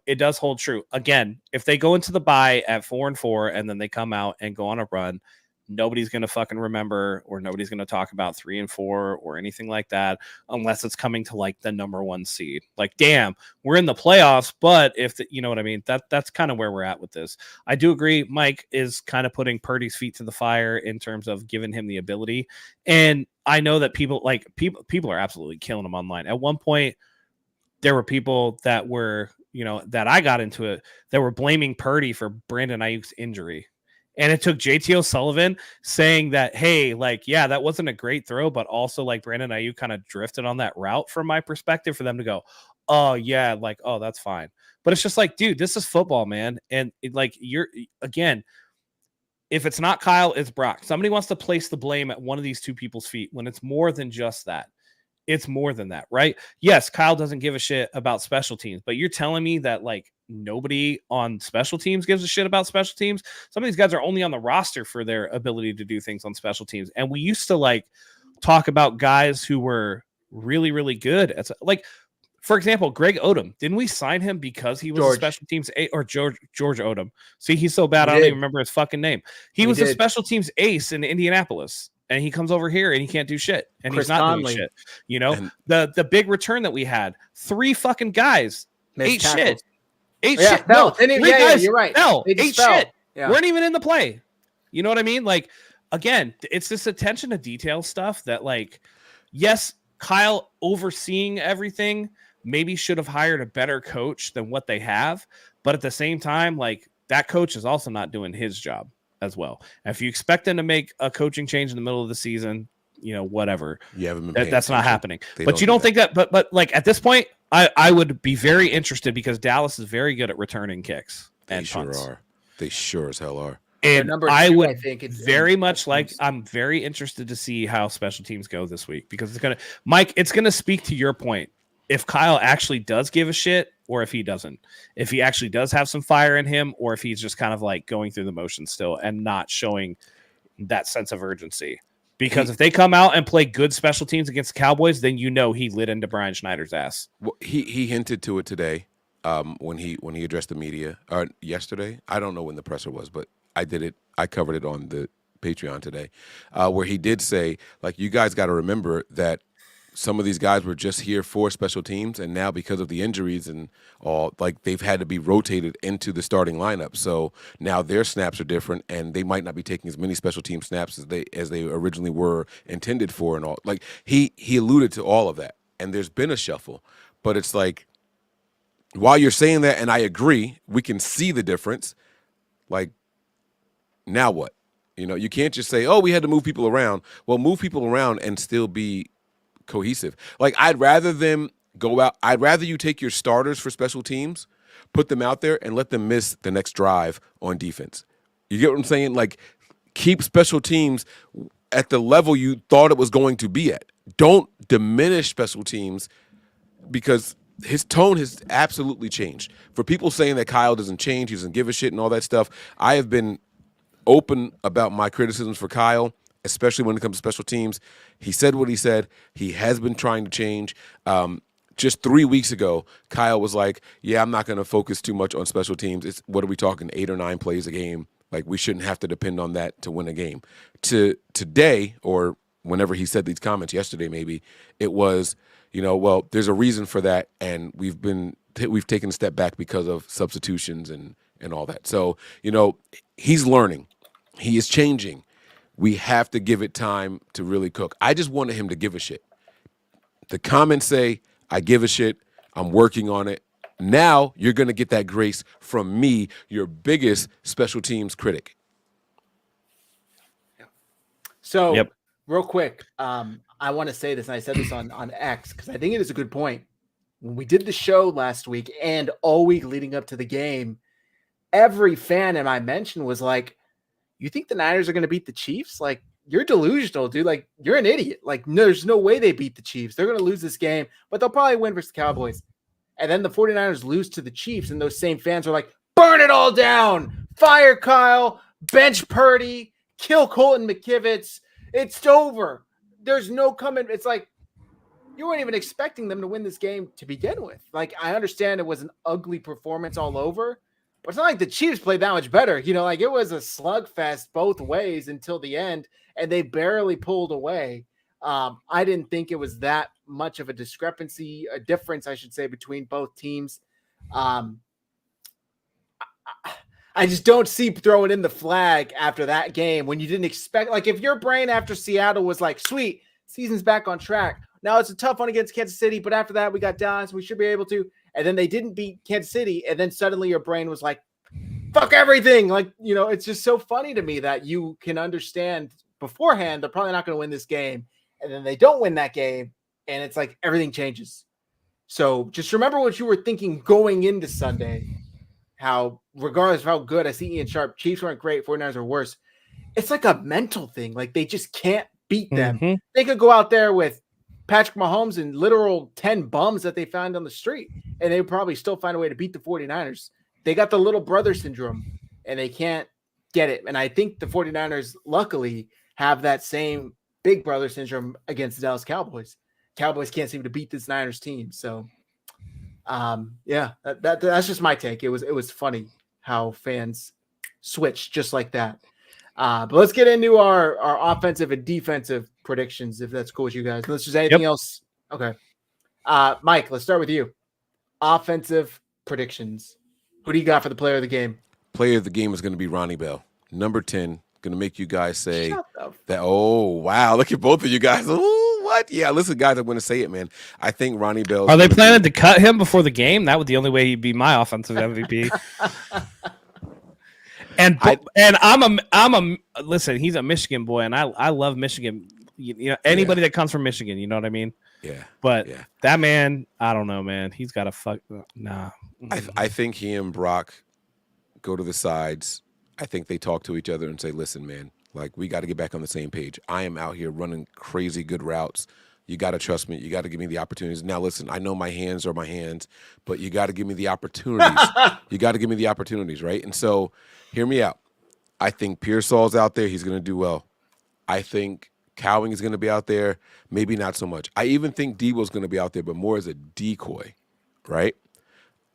Speaker 2: it does hold true. Again, if they go into the bye at 4-4 and then they come out and go on a run, nobody's going to fucking remember or nobody's going to talk about 3-4 or anything like that unless it's coming to like the number 1 seed. Like, damn, we're in the playoffs, but you know what I mean? That's kind of where we're at with this. I do agree. Mike is kind of putting Purdy's feet to the fire in terms of giving him the ability. And I know that people are absolutely killing him online. At one point, there were people that were, that I got into it, that were blaming Purdy for Brandon Ayuk's injury. And it took JT O'Sullivan saying that, hey, like, yeah, that wasn't a great throw, but also like Brandon Ayuk kind of drifted on that route from my perspective for them to go, oh yeah, like, oh, that's fine. But it's just like, dude, this is football, man. And again, if it's not Kyle, it's Brock. Somebody wants to place the blame at one of these 2 people's feet when it's more than just that. It's more than that, right? Yes, Kyle doesn't give a shit about special teams, but you're telling me that like nobody on special teams gives a shit about special teams? Some of these guys are only on the roster for their ability to do things on special teams. And we used to like talk about guys who were really, really good at, like, for example, Greg Odom. Didn't we sign him because he was a special teams ace, or George Odom? See, he's so bad, I don't even remember his fucking name. He was a special teams ace in Indianapolis. And he comes over here and he can't do shit. And Chris he's not Conley. Doing shit. And the big return that we had, 3 fucking guys, 8 shit. 8 shit. No, 3 guys. You're right. No, 8 shit. Yeah. Weren't even in the play. You know what I mean? Like, again, it's this attention to detail stuff that, like, yes, Kyle overseeing everything maybe should have hired a better coach than what they have. But at the same time, like, that coach is also not doing his job as well. If you expect them to make a coaching change in the middle of the season, whatever. You haven't been that's not happening. But you don't think that, but like at this point, I would be very interested because Dallas is very good at returning kicks and punts.
Speaker 3: Sure are. They sure as hell are.
Speaker 2: And I would think it's very much like I'm very interested to see how special teams go this week because it's gonna speak to your point. If Kyle actually does give a shit or if he doesn't, if he actually does have some fire in him or if he's just kind of like going through the motions still and not showing that sense of urgency. Because if they come out and play good special teams against the Cowboys, then he lit into Brian Schneider's ass. Well,
Speaker 3: he hinted to it today when he addressed the media or yesterday. I don't know when the presser was, but I did it. I covered it on the Patreon today, where he did say, like, you guys got to remember that some of these guys were just here for special teams, and now because of the injuries and all, like, they've had to be rotated into the starting lineup. So now their snaps are different, and they might not be taking as many special team snaps as they originally were intended for, and all. Like he alluded to all of that, and there's been a shuffle, but it's like while you're saying that, and I agree, we can see the difference. Like, now what? You can't just say, "Oh, we had to move people around." Well, move people around and still be cohesive. Like, I'd rather them go out. I'd rather you take your starters for special teams, put them out there, and let them miss the next drive on defense. You get what I'm saying? Like, keep special teams at the level you thought it was going to be at. Don't diminish special teams because his tone has absolutely changed. For people saying that Kyle doesn't change, he doesn't give a shit and all that stuff, I have been open about my criticisms for Kyle, especially when it comes to special teams. He said what he said. He has been trying to change. just 3 weeks ago, Kyle was like, yeah, I'm not going to focus too much on special teams. It's, what are we talking, 8 or 9 plays a game? Like, we shouldn't have to depend on that to win a game. To today, or whenever he said these comments yesterday, maybe, it was, well, there's a reason for that, and we've taken a step back because of substitutions and all that. So, he's learning. He is changing. We have to give it time to really cook. I just wanted him to give a shit. The comments say, I give a shit. I'm working on it. Now you're going to get that grace from me, your biggest special teams critic.
Speaker 1: So, real quick, I want to say this, and I said this on X, because I think it is a good point. When we did the show last week and all week leading up to the game, every fan in my mention was like, you think the Niners are going to beat the Chiefs? Like, you're delusional, dude. Like, you're an idiot. Like, no, there's no way they beat the Chiefs. They're going to lose this game, but they'll probably win versus the Cowboys. And then the 49ers lose to the Chiefs, and those same fans are like, burn it all down. Fire Kyle, bench Purdy, kill Colton McKivitz. It's over. There's no coming. It's like, you weren't even expecting them to win this game to begin with. Like, I understand it was an ugly performance all over, but it's not like the Chiefs played that much better. Like, it was a slugfest both ways until the end, and they barely pulled away. I didn't think it was that much of a difference, I should say, between both teams. I just don't see throwing in the flag after that game when you didn't expect. Like, if your brain after Seattle was like, sweet, season's back on track. Now it's a tough one against Kansas City, but after that we got Dallas. We should be able to. And then they didn't beat Kansas City, and then suddenly your brain was like, fuck everything. Like, it's just so funny to me that you can understand beforehand they're probably not going to win this game, and then they don't win that game, and it's like everything changes. So just remember what you were thinking going into Sunday, how regardless of how good, I see Ian Sharp, Chiefs weren't great, 49ers are worse. It's like a mental thing. Like, they just can't beat them.
Speaker 2: Mm-hmm.
Speaker 1: They could go out there with Patrick Mahomes and literal 10 bums that they found on the street, and they would probably still find a way to beat the 49ers. They got the little brother syndrome, and they can't get it. And I think the 49ers, luckily, have that same big brother syndrome against the Dallas Cowboys. Cowboys can't seem to beat this Niners team. So, that's just my take. It was funny how fans switch just like that. But let's get into our offensive and defensive predictions, if that's cool with you guys. Unless there's anything else. Okay. Mike, let's start with you. Offensive predictions. Who do you got for the player of the game?
Speaker 3: Player of the game is going to be Ronnie Bell. Number 10. Going to make you guys say that. Oh, wow. Look at both of you guys. Ooh, what? Yeah, listen, guys, I'm going to say it, man. I think Ronnie Bell.
Speaker 2: Are they planning to cut him before the game? That would the only way he'd be my offensive MVP. And listen, he's a Michigan boy, and I love Michigan. Anybody that comes from Michigan, you know what I mean?
Speaker 3: Yeah.
Speaker 2: But that man, I don't know, man. He's got to nah.
Speaker 3: I think he and Brock go to the sides. I think they talk to each other and say, listen, man, like, we got to get back on the same page. I am out here running crazy good routes. You got to trust me. You got to give me the opportunities. Now, listen, I know my hands are my hands, but you got to give me the opportunities. You got to give me the opportunities, right? And so, hear me out. I think Pearsall's out there. He's going to do well. I think Cowing is going to be out there. Maybe not so much. I even think Debo's going to be out there, but more as a decoy, right?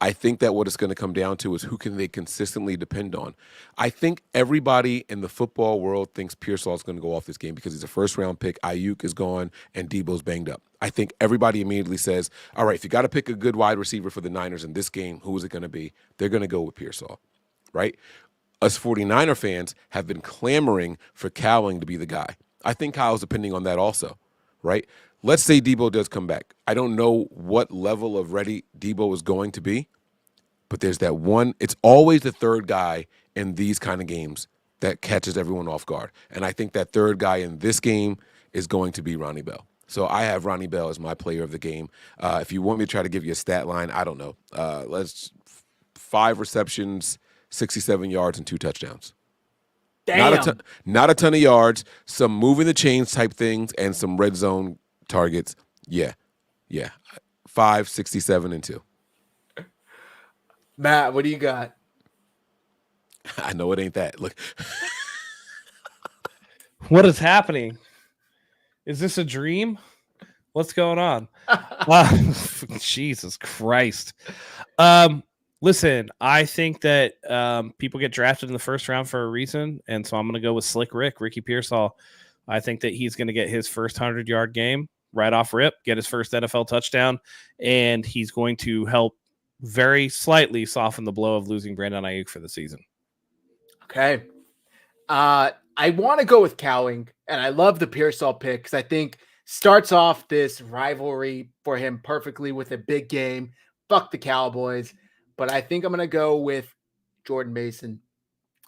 Speaker 3: I think that what it's going to come down to is who can they consistently depend on. I think everybody in the football world thinks Pearsall's going to go off this game because he's a first-round pick. Ayuk is gone, and Debo's banged up. I think everybody immediately says, all right, if you got to pick a good wide receiver for the Niners in this game, who is it going to be? They're going to go with Pearsall, right? Us 49er fans have been clamoring for Cowing to be the guy. I think Kyle's depending on that also, right? Let's say Debo does come back. I don't know what level of ready Debo is going to be, but there's that one. It's always the third guy in these kind of games that catches everyone off guard. And I think that third guy in this game is going to be Ronnie Bell. So I have Ronnie Bell as my player of the game. If you want me to try to give you a stat line, I don't know. Let's 5 receptions, 67 yards, and 2 touchdowns.
Speaker 1: Damn.
Speaker 3: Not a ton of yards, some moving the chains type things, and some red zone targets. Yeah. 5, 67, and 2.
Speaker 1: Matt, what do you got?
Speaker 3: I know it ain't that. Look.
Speaker 2: What is happening? Is this a dream? What's going on? Jesus Christ. Listen, I think that people get drafted in the first round for a reason, and so I'm going to go with Slick Ricky Pearsall. I think that he's going to get his first 100-yard game right off rip, get his first NFL touchdown, and he's going to help very slightly soften the blow of losing Brandon Ayuk for the season.
Speaker 1: Okay. I want to go with Cowing, and I love the Pearsall pick because I think starts off this rivalry for him perfectly with a big game. Fuck the Cowboys. But I think I'm going to go with Jordan Mason.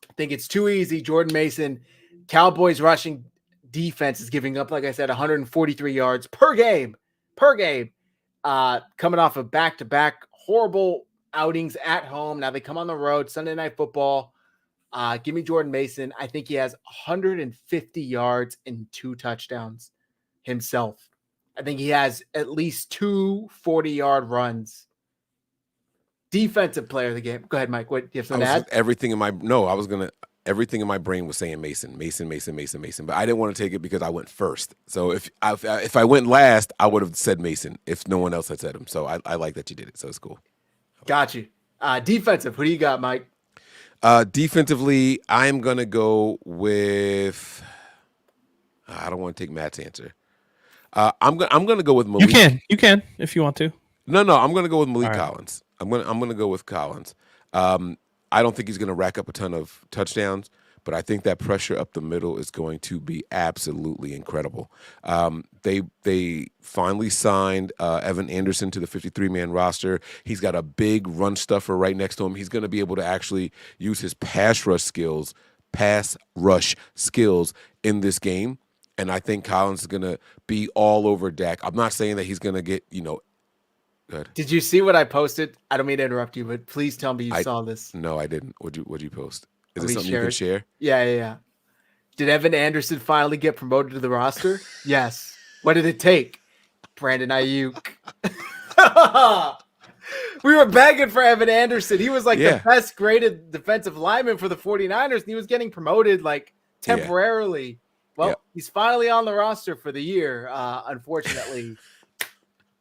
Speaker 1: I think it's too easy. Jordan Mason, Cowboys rushing defense is giving up, like I said, 143 yards per game. Coming off of back-to-back horrible outings at home. Now they come on the road, Sunday Night Football. Give me Jordan Mason. I think he has 150 yards and 2 touchdowns himself. I think he has at least 2 40-yard runs. Defensive player of the game. Go ahead, Mike. What do you have something to add?
Speaker 3: Everything in my brain was saying Mason. But I didn't want to take it because I went first. So if I went last, I would have said Mason if no one else had said him. So I like that you did it. So it's cool.
Speaker 1: Got you. Defensive. Who do you got, Mike?
Speaker 3: Defensively, I'm gonna go with. I don't want to take Matt's answer. I'm gonna go with Malik.
Speaker 2: You can if you want to.
Speaker 3: No, I'm gonna go with Malik Collins. I'm gonna go with Collins. I don't think he's gonna rack up a ton of touchdowns, but I think that pressure up the middle is going to be absolutely incredible. They finally signed Evan Anderson to the 53-man roster. He's got a big run stuffer right next to him. He's going to be able to actually use his pass rush skills in this game. And I think Collins is going to be all over Dak. I'm not saying that he's going to get, good.
Speaker 1: Did you see what I posted? I don't mean to interrupt you, but please tell me you saw this.
Speaker 3: No, I didn't. What'd you post? Is it something you can share?
Speaker 1: Yeah. Did Evan Anderson finally get promoted to the roster? Yes. What did it take? Brandon Ayuk. We were begging for Evan Anderson. He was the best graded defensive lineman for the 49ers, and he was getting promoted temporarily. Yeah. Well, he's finally on the roster for the year. Unfortunately,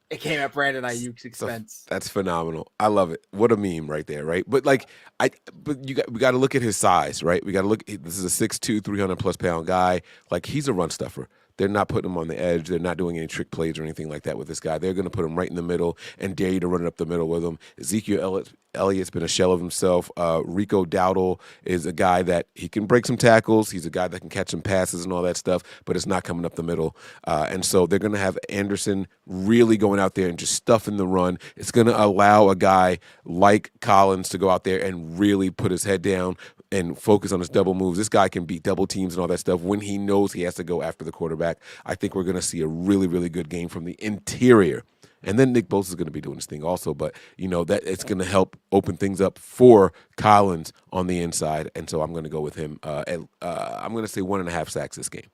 Speaker 1: it came at Brandon Ayuk's expense.
Speaker 3: So that's phenomenal. I love it. What a meme right there, right? But we got to look at his size, right? We got to look. This is a 6'2", 300+ pound guy. He's a run stuffer. They're not putting him on the edge. They're not doing any trick plays or anything like that with this guy. They're going to put him right in the middle and dare you to run it up the middle with him. Ezekiel Elliott's been a shell of himself. Rico Dowdle is a guy that he can break some tackles. He's a guy that can catch some passes and all that stuff, but it's not coming up the middle. And so they're going to have Anderson really going out there and just stuffing the run. It's going to allow a guy like Collins to go out there and really put his head down and focus on his double moves. This guy can beat double teams and all that stuff when he knows he has to go after the quarterback. I think we're going to see a really, really good game from the interior. And then Nick Bosa is going to be doing this thing also, but that it's going to help open things up for Collins on the inside. And so I'm going to go with him. I'm going to say 1.5 sacks this game.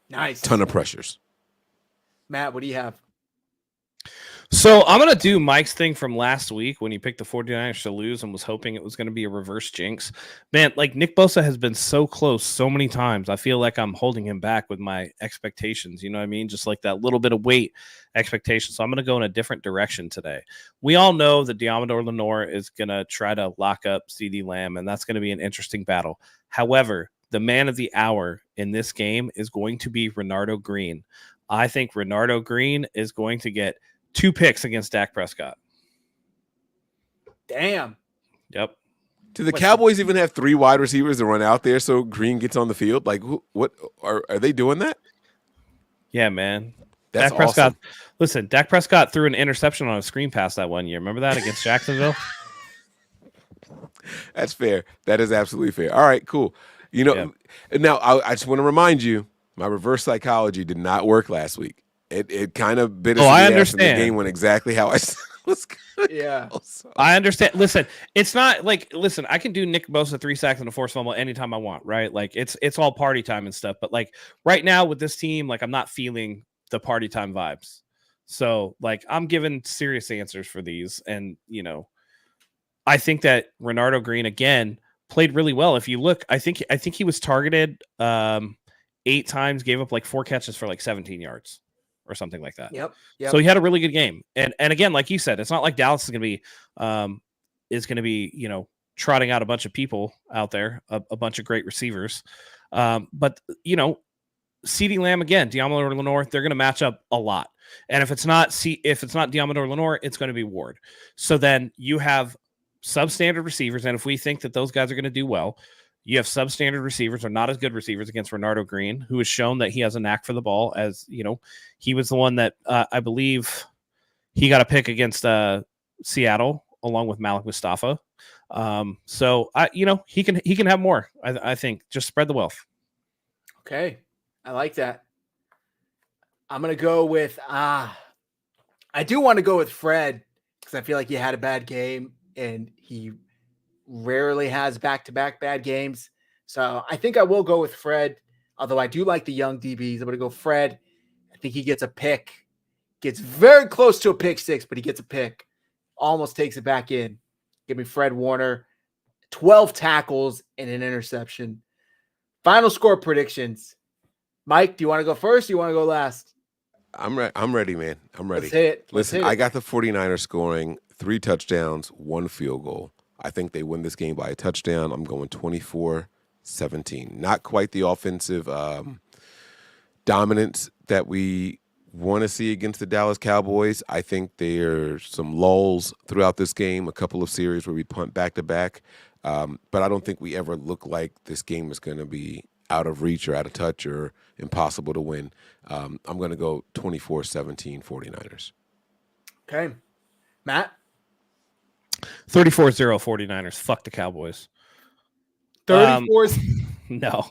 Speaker 1: Nice.
Speaker 3: Ton of pressures.
Speaker 1: Matt, what do you have?
Speaker 2: So I'm going to do Mike's thing from last week when he picked the 49ers to lose and was hoping it was going to be a reverse jinx. Man, Nick Bosa has been so close so many times. I feel like I'm holding him back with my expectations. You know what I mean? Just that little bit of weight expectation. So I'm going to go in a different direction today. We all know that Deommodore Lenoir is going to try to lock up CeeDee Lamb, and that's going to be an interesting battle. However, the man of the hour in this game is going to be Renardo Green. I think Renardo Green is going to get 2 picks against Dak Prescott.
Speaker 1: Damn.
Speaker 2: Yep.
Speaker 3: Do the Cowboys even have 3 wide receivers to run out there so Green gets on the field? What are they doing that?
Speaker 2: Yeah, man.
Speaker 3: That's
Speaker 2: Dak Prescott.
Speaker 3: Awesome.
Speaker 2: Listen, Dak Prescott threw an interception on a screen pass that one year. Remember that against Jacksonville?
Speaker 3: That's fair. That is absolutely fair. All right, cool. Now I just want to remind you, my reverse psychology did not work last week. It kind of bit us in the ass in the game went exactly how I was going to go. So.
Speaker 2: I understand. Listen, it's not I can do Nick Bosa 3 sacks and a forced fumble anytime I want, right? It's all party time and stuff. But right now with this team, I'm not feeling the party time vibes. So I'm giving serious answers for these. And, I think that Renardo Green, again, played really well. If you look, I think he was targeted 8 times, gave up 4 catches for 17 yards. or something like that.
Speaker 1: Yep.
Speaker 2: So he had a really good game. And again, like you said, it's not like Dallas is going to be, you know, trotting out a bunch of people out there, a bunch of great receivers. But, you know, CeeDee Lamb again, Diamador Lenore, they're going to match up a lot. And if it's not Diamador Lenore, it's going to be Ward. So then you have substandard receivers, and if we think that those guys are going to do well, you have substandard receivers or not as good receivers against Renardo Green, who has shown that he has a knack for the ball. As you know, he was the one that I believe he got a pick against Seattle along with Malik Mustafa. So he can have more. I think just spread the wealth.
Speaker 1: Okay, I like that. I'm gonna go with I do want to go with Fred because I feel like he had a bad game and he rarely has back-to-back bad games. So I think I will go with Fred, although I do like the young DBs. I'm going to go Fred. I think he gets a pick. Gets very close to a pick six, but he gets a pick. Almost takes it back in. Give me Fred Warner. 12 tackles and an interception. Final score predictions. Mike, do you want to go first or do you want to go last?
Speaker 3: I'm ready, man. I'm ready.
Speaker 1: Let's hit it.
Speaker 3: Listen, I got the 49ers scoring 3 touchdowns, 1 field goal. I think they win this game by a touchdown. I'm going 24-17. Not quite the offensive dominance that we want to see against the Dallas Cowboys. I think there's some lulls throughout this game, a couple of series where we punt back-to-back. But I don't think we ever look like this game is going to be out of reach or out of touch or impossible to win. I'm going to go 24-17 49ers.
Speaker 1: Okay. Matt?
Speaker 2: 34-0 49ers. Fuck the Cowboys.
Speaker 1: 34.
Speaker 2: No,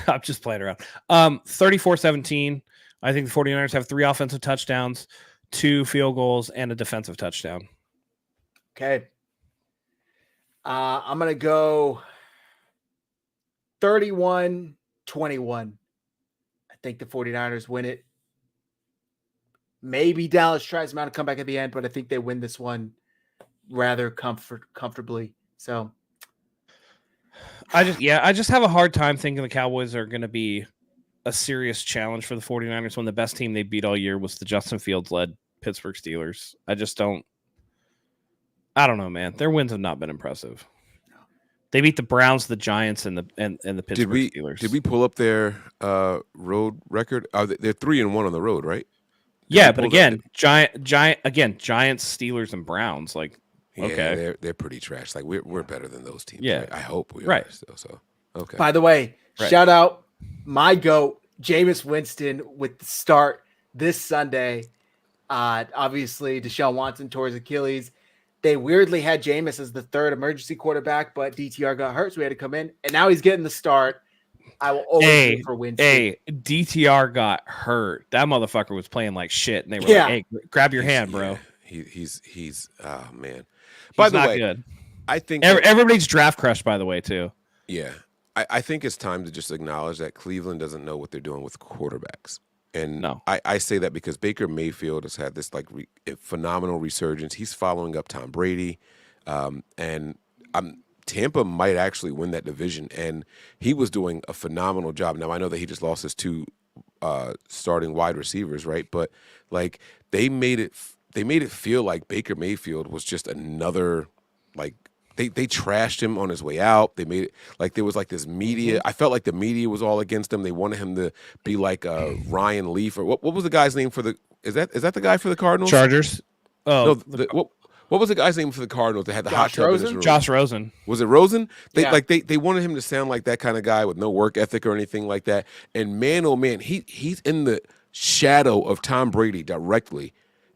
Speaker 2: I'm just playing around. 34-17. I think the 49ers have 3 offensive touchdowns, 2 field goals, and a defensive touchdown.
Speaker 1: Okay. I'm going to go 31-21. I think the 49ers win it. Maybe Dallas tries them out to come back at the end, but I think they win this one rather comfortably. So
Speaker 2: I just have a hard time thinking the Cowboys are going to be a serious challenge for the 49ers when the best team they beat all year was the Justin Fields led Pittsburgh Steelers. I don't know, man. Their wins have not been impressive. They beat the Browns, the Giants, and the Pittsburgh Steelers.
Speaker 3: Did we pull up their road record? They're 3-1 on the road, right?
Speaker 2: Yeah, but again, Giants, Steelers, and Browns. Like,
Speaker 3: yeah,
Speaker 2: okay,
Speaker 3: they're pretty trash. Like we're better than those teams.
Speaker 2: Yeah,
Speaker 3: right? I hope we
Speaker 2: are
Speaker 3: still. So okay.
Speaker 1: By the way, shout out my GOAT, Jameis Winston, with the start this Sunday. Obviously, Deshaun Watson tore his Achilles. They weirdly had Jameis as the third emergency quarterback, but DTR got hurt, so we had to come in. And now he's getting the start. I will always root for Winston.
Speaker 2: Hey, DTR got hurt. That motherfucker was playing like shit, and they were like, "Hey, grab your hand, bro."
Speaker 3: He's oh man.
Speaker 2: By the way, good.
Speaker 3: I think
Speaker 2: everybody's draft crush. By the way, too.
Speaker 3: Yeah, I think it's time to just acknowledge that Cleveland doesn't know what they're doing with quarterbacks. And
Speaker 2: no.
Speaker 3: I say that because Baker Mayfield has had this phenomenal resurgence. He's following up Tom Brady, and Tampa might actually win that division. And he was doing a phenomenal job. Now I know that he just lost his 2 starting wide receivers, right? But like they made it feel like Baker Mayfield was just another like. They trashed him on his way out. They made it like there was like this media. I felt like the media was all against him. They wanted him to be like Ryan Leaf or what was the guy's name for the? Is that the guy for the Cardinals?
Speaker 2: Chargers. Oh,
Speaker 3: no. What was the guy's name for the Cardinals that had the hot tub in his room?
Speaker 2: Josh Rosen.
Speaker 3: Was it Rosen? They wanted him to sound like that kind of guy with no work ethic or anything like that. And man, oh man, he's in the shadow of Tom Brady directly,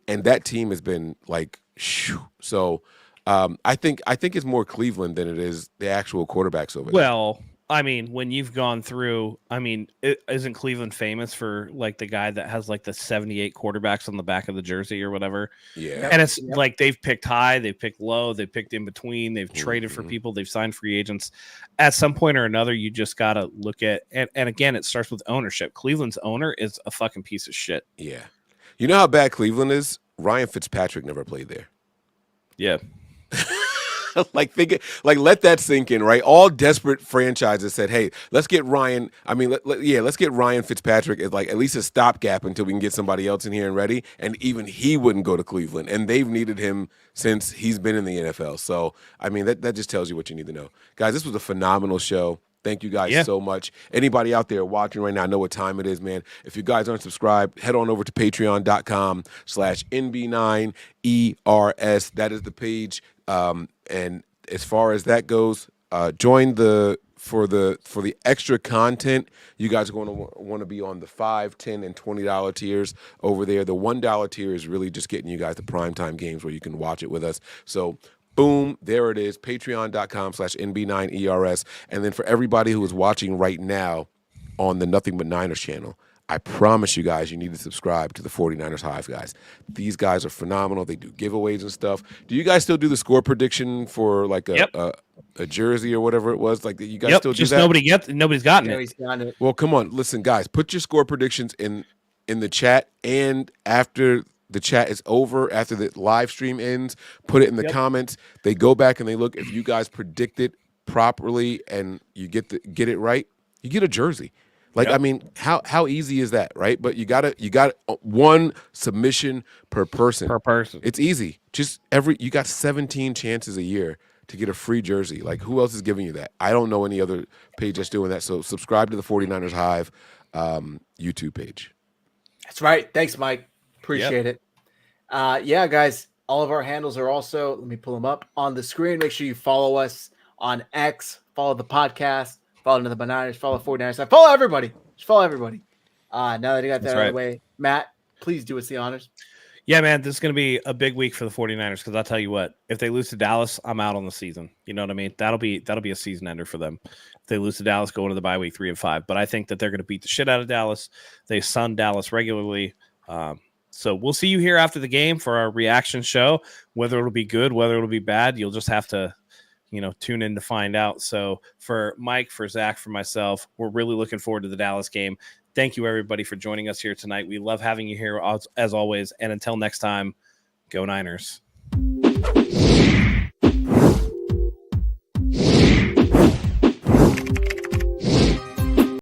Speaker 3: and that team has been like, shoo. So. I think it's more Cleveland than it is the actual quarterbacks over there.
Speaker 2: Well, I mean, when you've gone through, isn't Cleveland famous for like the guy that has like the 78 quarterbacks on the back of the jersey or whatever?
Speaker 3: Yeah.
Speaker 2: And it's like they've picked high, they've picked low, they've picked in between, they've traded for people, they've signed free agents. At some point or another, you just got to look at, and again, it starts with ownership. Cleveland's owner is a fucking piece of shit.
Speaker 3: Yeah. You know how bad Cleveland is? Ryan Fitzpatrick never played there.
Speaker 2: Yeah.
Speaker 3: Let that sink in, right? All desperate franchises said, "Hey, let's get Ryan. I mean, let's get Ryan Fitzpatrick as like at least a stopgap until we can get somebody else in here and ready." And even he wouldn't go to Cleveland, and they've needed him since he's been in the NFL. So, I mean, that just tells you what you need to know, guys. This was a phenomenal show. Thank you guys so much. Anybody out there watching right now, I know what time it is, man. If you guys aren't subscribed, head on over to patreon.com/NB9ERS. That is the page. And as far as that goes, join for the extra content. You guys are going to want to be on the $5, $10, and $20 tiers over there. The $1 tier is really just getting you guys the primetime games where you can watch it with us. So boom, there it is, patreon.com/NB9ERS. And then for everybody who is watching right now on the Nothing But Niners channel, I promise you guys, you need to subscribe to the 49ers Hive, guys. These guys are phenomenal. They do giveaways and stuff. Do you guys still do the score prediction for like a jersey or whatever it was? Like, you guys still do that?
Speaker 2: Nobody's gotten it.
Speaker 1: He's got it.
Speaker 3: Well, come on. Listen, guys, put your score predictions in the chat, and after the chat is over, after the live stream ends, put it in the comments. They go back and they look. If you guys predict it properly and you get it right, you get a jersey. Like, I mean, how easy is that, right? But you got one submission per person. It's easy. Just you got 17 chances a year to get a free jersey. Like, who else is giving you that? I don't know any other page that's doing that. So subscribe to the 49ers Hive YouTube page.
Speaker 1: That's right. Thanks, Mike. Appreciate it. Yeah, guys, all of our handles are also, let me pull them up on the screen. Make sure you follow us on X, follow the podcast, follow Nothing But Niners, follow 49ers. Follow everybody. Just follow everybody. Now that I got that out of the way, Matt, please do us the honors.
Speaker 2: Yeah, man, this is going to be a big week for the 49ers because I'll tell you what, if they lose to Dallas, I'm out on the season. You know what I mean? That'll be a season ender for them. If they lose to Dallas, go into the bye week 3-5. But I think that they're going to beat the shit out of Dallas. They sun Dallas regularly. So we'll see you here after the game for our reaction show. Whether it'll be good, whether it'll be bad, you'll just have to, tune in to find out. So for Mike, for Zach, for myself, we're really looking forward to the Dallas game. Thank you, everybody, for joining us here tonight. We love having you here as always. And until next time, go Niners.